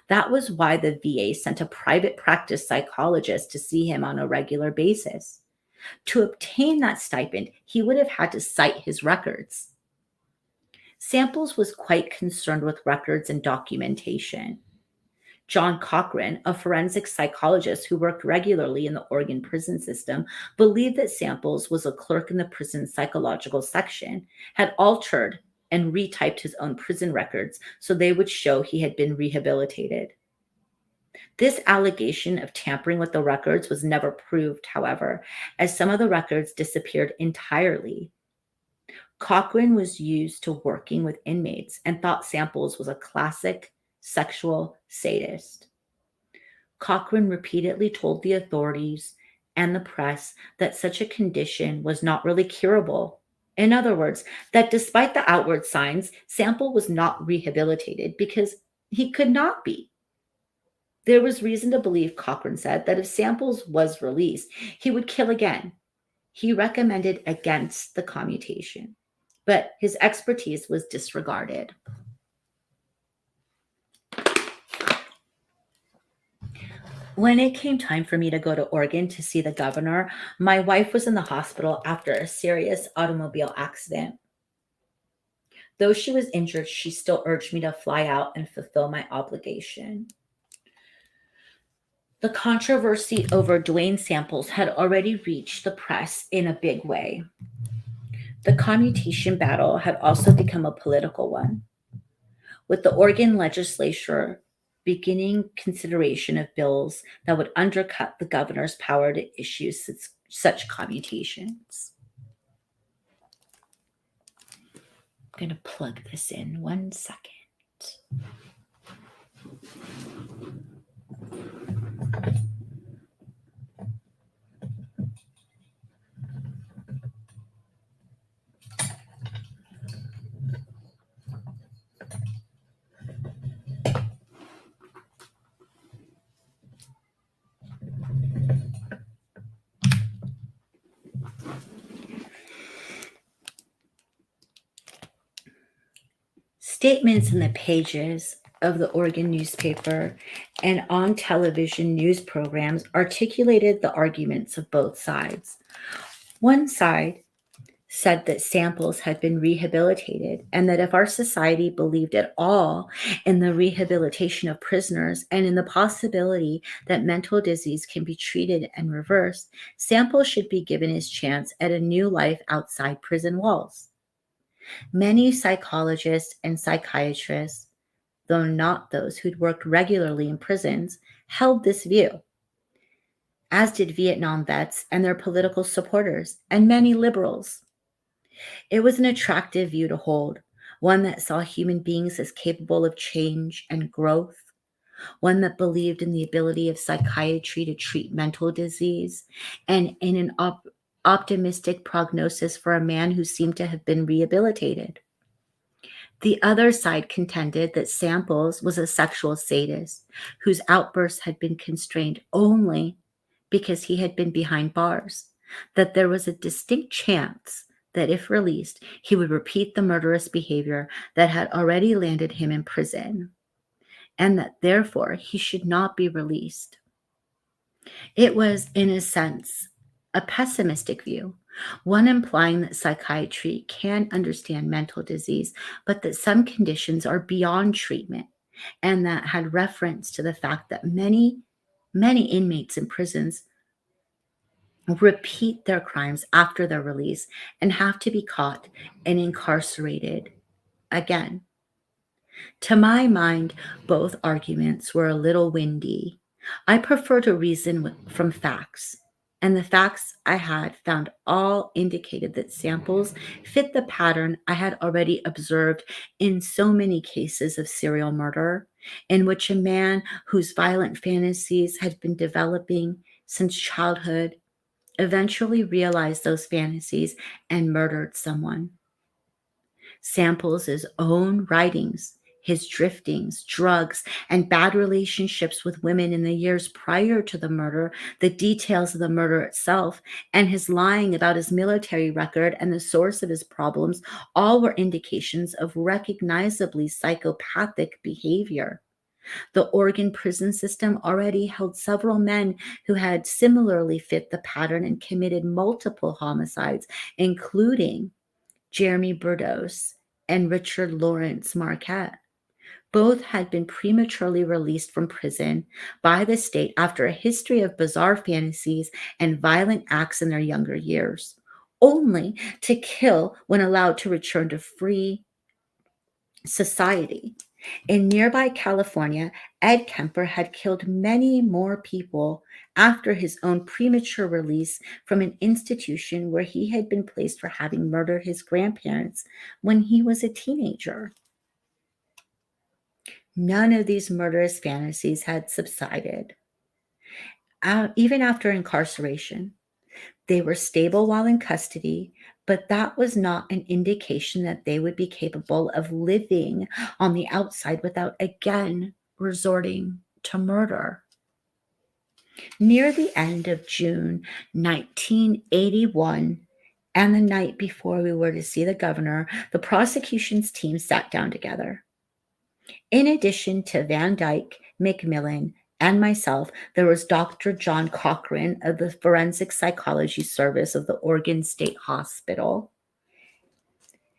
That was why the VA sent a private practice psychologist to see him on a regular basis. To obtain that stipend, he would have had to cite his records. Samples was quite concerned with records and documentation. John Cochran, a forensic psychologist who worked regularly in the Oregon prison system, believed that Samples was a clerk in the prison psychological section, had altered and retyped his own prison records so they would show he had been rehabilitated. This allegation of tampering with the records was never proved, however, as some of the records disappeared entirely. Cochrane was used to working with inmates and thought Samples was a classic sexual sadist. Cochrane repeatedly told the authorities and the press that such a condition was not really curable. In other words, that despite the outward signs, Sample was not rehabilitated because he could not be. There was reason to believe, Cochrane said, that if Samples was released, he would kill again. He recommended against the commutation, but his expertise was disregarded. When it came time for me to go to Oregon to see the governor, my wife was in the hospital after a serious automobile accident. Though she was injured, she still urged me to fly out and fulfill my obligation. The controversy over Duane Samples had already reached the press in a big way. The commutation battle had also become a political one, with the Oregon legislature beginning consideration of bills that would undercut the governor's power to issue such commutations. I'm going to plug this in 1 second. Statements in the pages of the Oregon newspaper and on television news programs articulated the arguments of both sides. One side said that Samples had been rehabilitated and that if our society believed at all in the rehabilitation of prisoners and in the possibility that mental disease can be treated and reversed, Samples should be given his chance at a new life outside prison walls. Many psychologists and psychiatrists, though not those who'd worked regularly in prisons, held this view, as did Vietnam vets and their political supporters, and many liberals. It was an attractive view to hold, one that saw human beings as capable of change and growth, one that believed in the ability of psychiatry to treat mental disease, and in an optimistic prognosis for a man who seemed to have been rehabilitated. The other side contended that Samples was a sexual sadist whose outbursts had been constrained only because he had been behind bars, that there was a distinct chance that if released, he would repeat the murderous behavior that had already landed him in prison, and that therefore he should not be released. It was, in a sense, a pessimistic view, one implying that psychiatry can understand mental disease, but that some conditions are beyond treatment, and that had reference to the fact that many inmates in prisons repeat their crimes after their release and have to be caught and incarcerated again. To my mind, both arguments were a little windy. I prefer to reason from facts, and the facts I had found all indicated that Samples fit the pattern I had already observed in so many cases of serial murder, in which a man whose violent fantasies had been developing since childhood eventually realized those fantasies and murdered someone. Samples' own writings, his driftings, drugs, and bad relationships with women in the years prior to the murder, the details of the murder itself, and his lying about his military record and the source of his problems all were indications of recognizably psychopathic behavior. The Oregon prison system already held several men who had similarly fit the pattern and committed multiple homicides, including Jeremy Burdos and Richard Lawrence Marquette. Both had been prematurely released from prison by the state after a history of bizarre fantasies and violent acts in their younger years, only to kill when allowed to return to free society. In nearby California, Ed Kemper had killed many more people after his own premature release from an institution where he had been placed for having murdered his grandparents when he was a teenager. None of these murderous fantasies had subsided. Even after incarceration, they were stable while in custody, but that was not an indication that they would be capable of living on the outside without again resorting to murder. Near the end of June 1981, and the night before we were to see the governor, the prosecution's team sat down together. In addition to Van Dyke, McMillan, and myself, there was Dr. John Cochran of the Forensic Psychology Service of the Oregon State Hospital,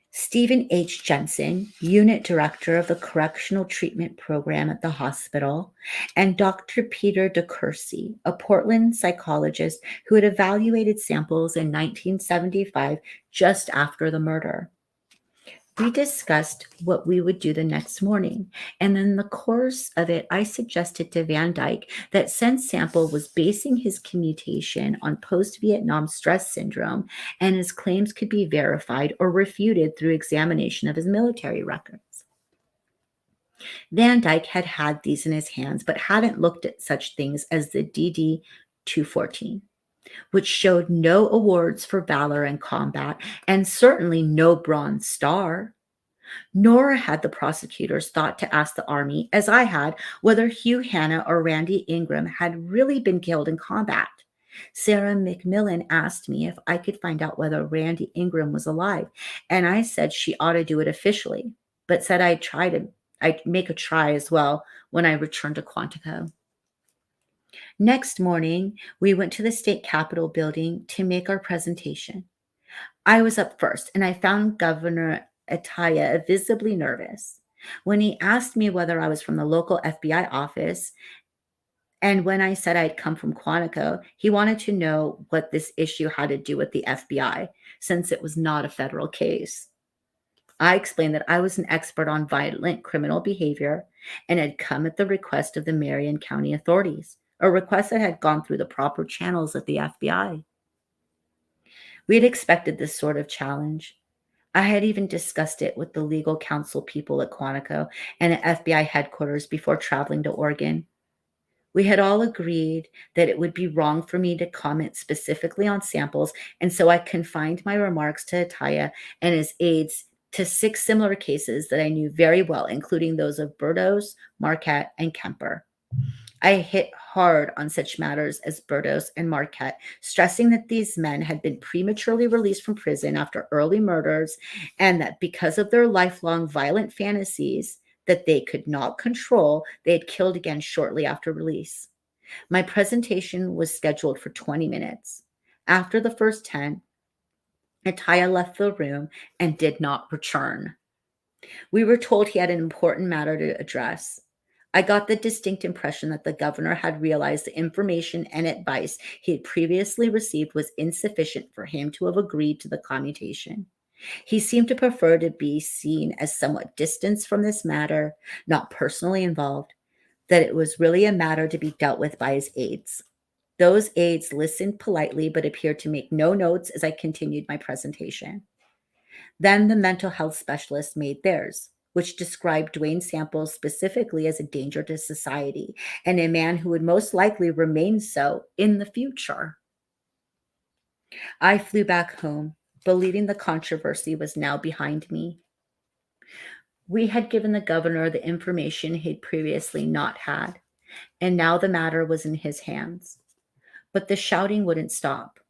Stephen H. Jensen, Unit Director of the Correctional Treatment Program at the hospital, and Dr. Peter DeCourcy, a Portland psychologist who had evaluated samples in 1975 just after the murder. We discussed what we would do the next morning, and in the course of it, I suggested to Van Dyke that since Sample was basing his commutation on post-Vietnam stress syndrome, and his claims could be verified or refuted through examination of his military records. Van Dyke had had these in his hands, but hadn't looked at such things as the DD-214, which showed no awards for valor in combat and certainly no Bronze Star. Nor had the prosecutors thought to ask the Army, as I had, whether Hugh Hanna or Randy Ingram had really been killed in combat. Sarah McMillan asked me if I could find out whether Randy Ingram was alive, and I said she ought to do it officially, but said I'd make a try as well when I returned to Quantico. Next morning, we went to the state capitol building to make our presentation. I was up first, and I found Governor Atiyeh visibly nervous. When he asked me whether I was from the local FBI office, and when I said I'd come from Quantico, he wanted to know what this issue had to do with the FBI, since it was not a federal case. I explained that I was an expert on violent criminal behavior and had come at the request of the Marion County authorities, a request that had gone through the proper channels at the FBI. We had expected this sort of challenge. I had even discussed it with the legal counsel people at Quantico and at FBI headquarters before traveling to Oregon. We had all agreed that it would be wrong for me to comment specifically on samples, and so I confined my remarks to Atiyeh and his aides to 6 similar cases that I knew very well, including those of Burdos, Marquette, and Kemper. I hit hard on such matters as Burdos and Marquette, stressing that these men had been prematurely released from prison after early murders, and that because of their lifelong violent fantasies that they could not control, they had killed again shortly after release. My presentation was scheduled for 20 minutes. After the first 10, Atiyeh left the room and did not return. We were told he had an important matter to address. I got the distinct impression that the governor had realized the information and advice he had previously received was insufficient for him to have agreed to the commutation. He seemed to prefer to be seen as somewhat distanced from this matter, not personally involved, that it was really a matter to be dealt with by his aides. Those aides listened politely but appeared to make no notes as I continued my presentation. Then the mental health specialists made theirs, which described Duane Samples specifically as a danger to society and a man who would most likely remain so in the future. I flew back home, believing the controversy was now behind me. We had given the governor the information he'd previously not had, and now the matter was in his hands. But the shouting wouldn't stop.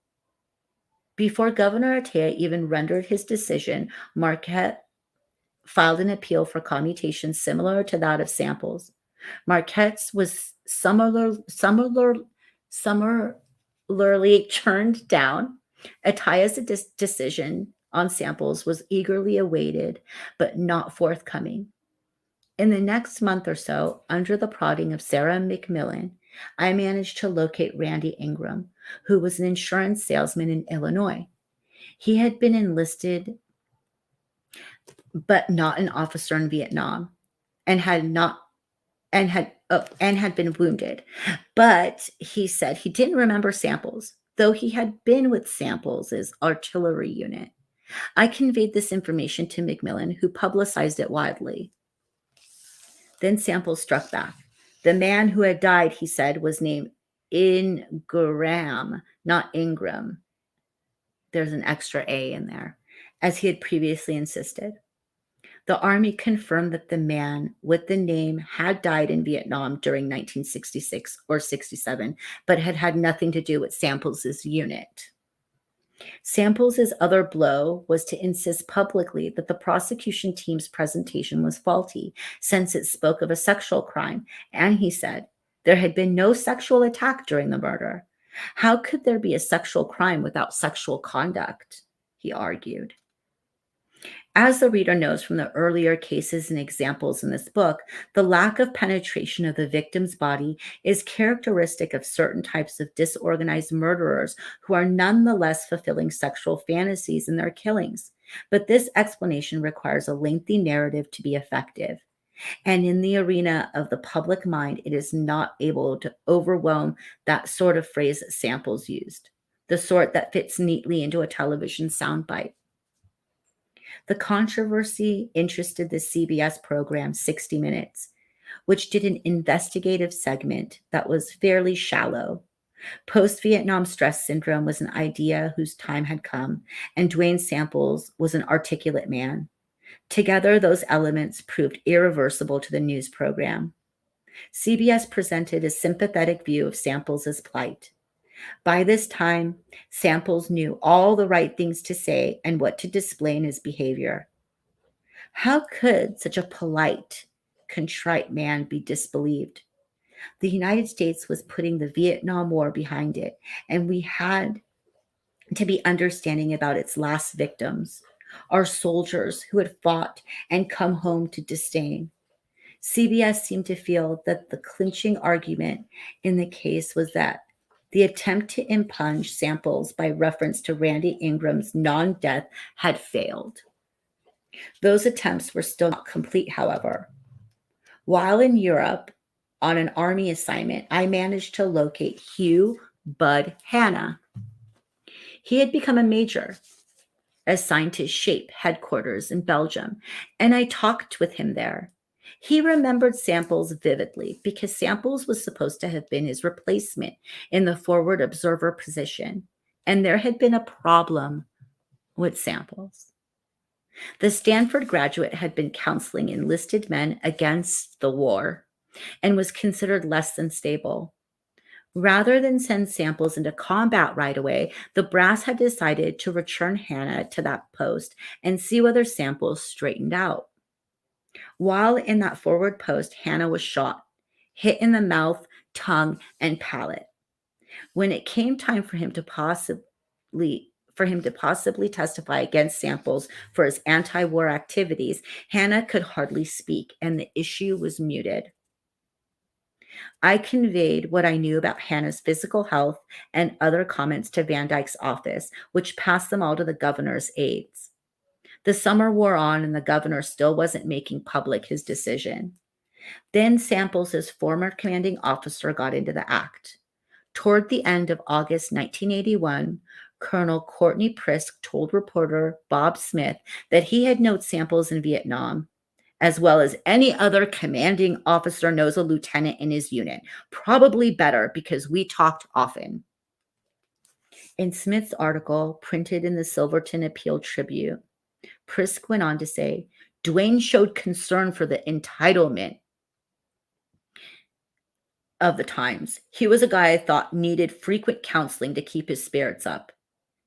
Before Governor Atiyeh even rendered his decision, Marquette filed an appeal for commutation similar to that of Samples. Marquette's was similarly turned down. Atiyeh's decision on Samples was eagerly awaited, but not forthcoming. In the next month or so, under the prodding of Sarah McMillan, I managed to locate Randy Ingram, who was an insurance salesman in Illinois. He had been enlisted, but not an officer in Vietnam. and had been wounded. But he said he didn't remember Samples, though he had been with Samples' artillery unit. I conveyed this information to Macmillan, who publicized it widely. Then Samples struck back. The man who had died, he said, was named Ingram, not Ingram. There's an extra A in there, as he had previously insisted. The Army confirmed that the man with the name had died in Vietnam during 1966 or 67, but had had nothing to do with Samples' unit. Samples' other blow was to insist publicly that the prosecution team's presentation was faulty, since it spoke of a sexual crime, and he said, there had been no sexual attack during the murder. How could there be a sexual crime without sexual conduct? He argued. As the reader knows from the earlier cases and examples in this book, the lack of penetration of the victim's body is characteristic of certain types of disorganized murderers who are nonetheless fulfilling sexual fantasies in their killings. But this explanation requires a lengthy narrative to be effective. And in the arena of the public mind, it is not able to overwhelm that sort of phrase that Samples used, the sort that fits neatly into a television soundbite. The controversy interested the CBS program 60 Minutes, which did an investigative segment that was fairly shallow. Post-Vietnam stress syndrome was an idea whose time had come, and Duane Samples was an articulate man. Together, those elements proved irreversible to the news program. CBS presented a sympathetic view of Samples' plight. By this time, Samples knew all the right things to say and what to display in his behavior. How could such a polite, contrite man be disbelieved? The United States was putting the Vietnam War behind it, and we had to be understanding about its last victims, our soldiers who had fought and come home to disdain. CBS seemed to feel that the clinching argument in the case was that the attempt to impunge Samples by reference to Randy Ingram's non-death had failed. Those attempts were still not complete, however. While in Europe on an Army assignment, I managed to locate Hugh Bud Hanna. He had become a major, assigned to SHAPE headquarters in Belgium, and I talked with him there. He remembered Samples vividly because Samples was supposed to have been his replacement in the forward observer position, and there had been a problem with Samples. The Stanford graduate had been counseling enlisted men against the war and was considered less than stable. Rather than send Samples into combat right away, the brass had decided to return Hanna to that post and see whether Samples straightened out. While in that forward post, Hanna was shot, hit in the mouth, tongue, and palate. When it came time for him to possibly testify against Samples for his anti-war activities, Hanna could hardly speak, and the issue was muted. I conveyed what I knew about Hanna's physical health and other comments to Van Dyke's office, which passed them all to the governor's aides. The summer wore on, and the governor still wasn't making public his decision. Then Samples' former commanding officer got into the act. Toward the end of August 1981, Colonel Courtney Prisk told reporter Bob Smith that he had known Samples in Vietnam, as well as any other commanding officer knows a lieutenant in his unit. Probably better because we talked often. In Smith's article, printed in the Silverton Appeal Tribune, Prisk went on to say, Duane showed concern for the entitlement of the times. He was a guy I thought needed frequent counseling to keep his spirits up.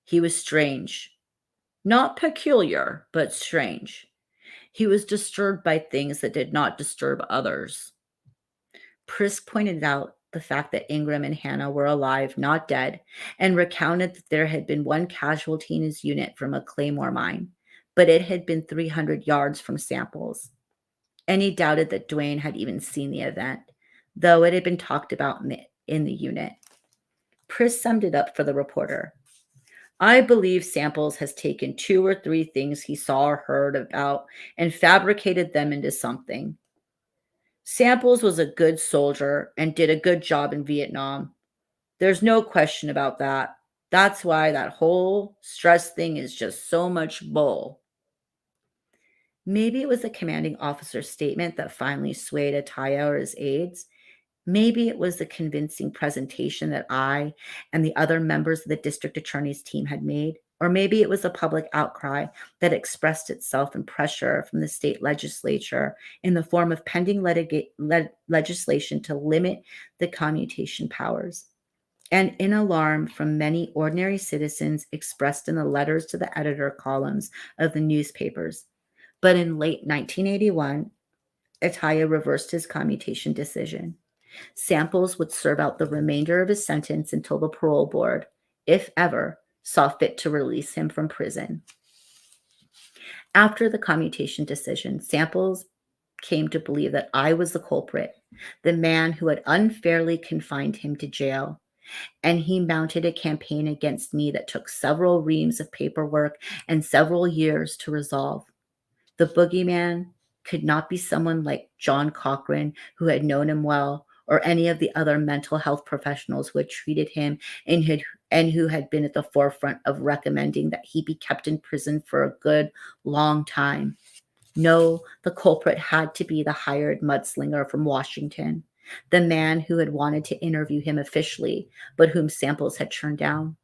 He was strange. Not peculiar, but strange. He was disturbed by things that did not disturb others. Prisk pointed out the fact that Ingram and Hanna were alive, not dead, and recounted that there had been one casualty in his unit from a claymore mine, but it had been 300 yards from Samples. And he doubted that Duane had even seen the event, though it had been talked about in the unit. Prisk summed it up for the reporter. I believe Samples has taken 2 or 3 things he saw or heard about and fabricated them into something. Samples was a good soldier and did a good job in Vietnam. There's no question about that. That's why that whole stress thing is just so much bull. Maybe it was the commanding officer's statement that finally swayed Ataya or his aides. Maybe it was the convincing presentation that I and the other members of the district attorney's team had made. Or maybe it was the public outcry that expressed itself in pressure from the state legislature in the form of pending legislation to limit the commutation powers, and in alarm from many ordinary citizens expressed in the letters to the editor columns of the newspapers. But in late 1981, Ataya reversed his commutation decision. Samples would serve out the remainder of his sentence until the parole board, if ever, saw fit to release him from prison. After the commutation decision, Samples came to believe that I was the culprit, the man who had unfairly confined him to jail, and he mounted a campaign against me that took several reams of paperwork and several years to resolve. The boogeyman could not be someone like John Cochran, who had known him well, or any of the other mental health professionals who had treated him and who had been at the forefront of recommending that he be kept in prison for a good long time. No, the culprit had to be the hired mudslinger from Washington, the man who had wanted to interview him officially, but whom Samples had turned down.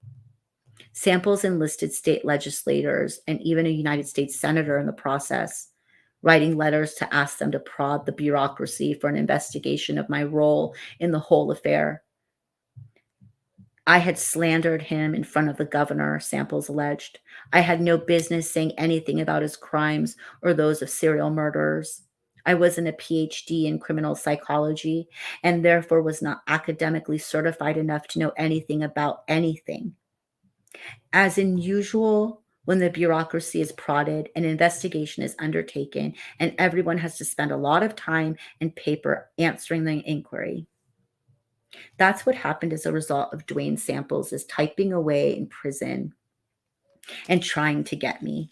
Samples enlisted state legislators and even a United States senator in the process, writing letters to ask them to prod the bureaucracy for an investigation of my role in the whole affair. I had slandered him in front of the governor, Samples alleged. I had no business saying anything about his crimes or those of serial murderers. I wasn't a PhD in criminal psychology and therefore was not academically certified enough to know anything about anything. As in usual, when the bureaucracy is prodded, an investigation is undertaken, and everyone has to spend a lot of time and paper answering the inquiry. That's what happened as a result of Duane Samples' typing away in prison and trying to get me.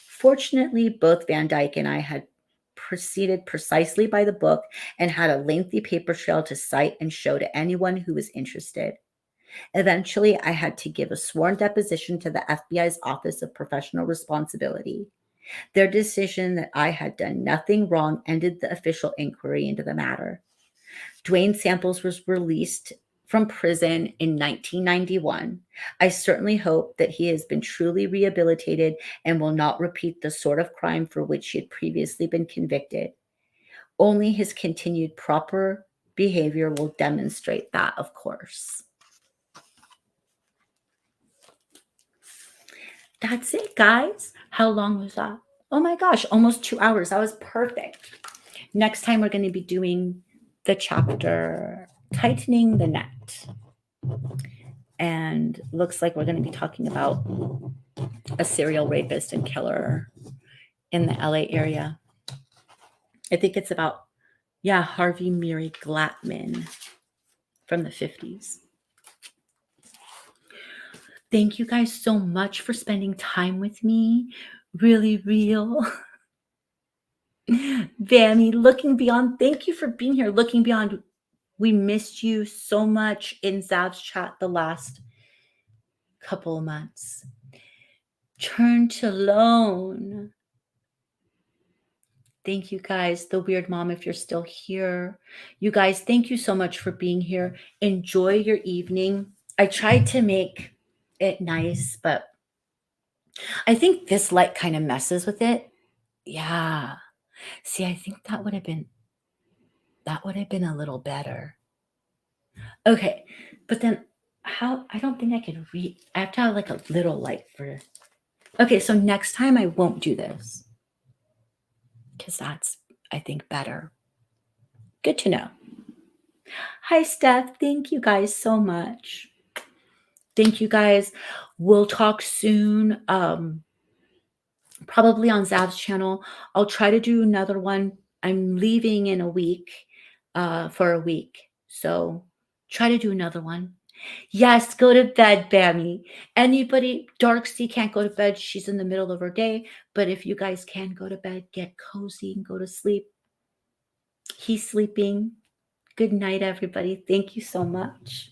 Fortunately, both Van Dyke and I had proceeded precisely by the book and had a lengthy paper trail to cite and show to anyone who was interested. Eventually, I had to give a sworn deposition to the FBI's Office of Professional Responsibility. Their decision that I had done nothing wrong ended the official inquiry into the matter. Duane Samples was released from prison in 1991. I certainly hope that he has been truly rehabilitated and will not repeat the sort of crime for which he had previously been convicted. Only his continued proper behavior will demonstrate that, of course. That's it, guys. How long was that? Oh my gosh, almost 2 hours. That was perfect. Next time, we're going to be doing the chapter Tightening the Net. And looks like we're going to be talking about a serial rapist and killer in the LA area. I think it's about, Harvey Murray Glatman from the 50s. Thank you guys so much for spending time with me. Really real. Vanny, Looking Beyond, thank you for being here. Looking Beyond, we missed you so much in Zav's chat the last couple of months. Turn to Lone. Thank you guys. The Weird Mom, if you're still here. You guys, thank you so much for being here. Enjoy your evening. I tried to make it nice, but I think this light kind of messes with it. Yeah. See, I think that would have been a little better. Okay, but then I don't think I could read. I have to have like a little light for. Okay, so next time I won't do this because that's, I think, better. Good to know. Hi, Steph. Thank you guys so much. Thank you guys. We'll talk soon. Probably on Zav's channel. I'll try to do another one. I'm leaving in a week, for a week. So try to do another one. Yes, go to bed, Bammy. Anybody, Darksea can't go to bed. She's in the middle of her day. But if you guys can go to bed, get cozy and go to sleep. He's sleeping. Good night, everybody. Thank you so much.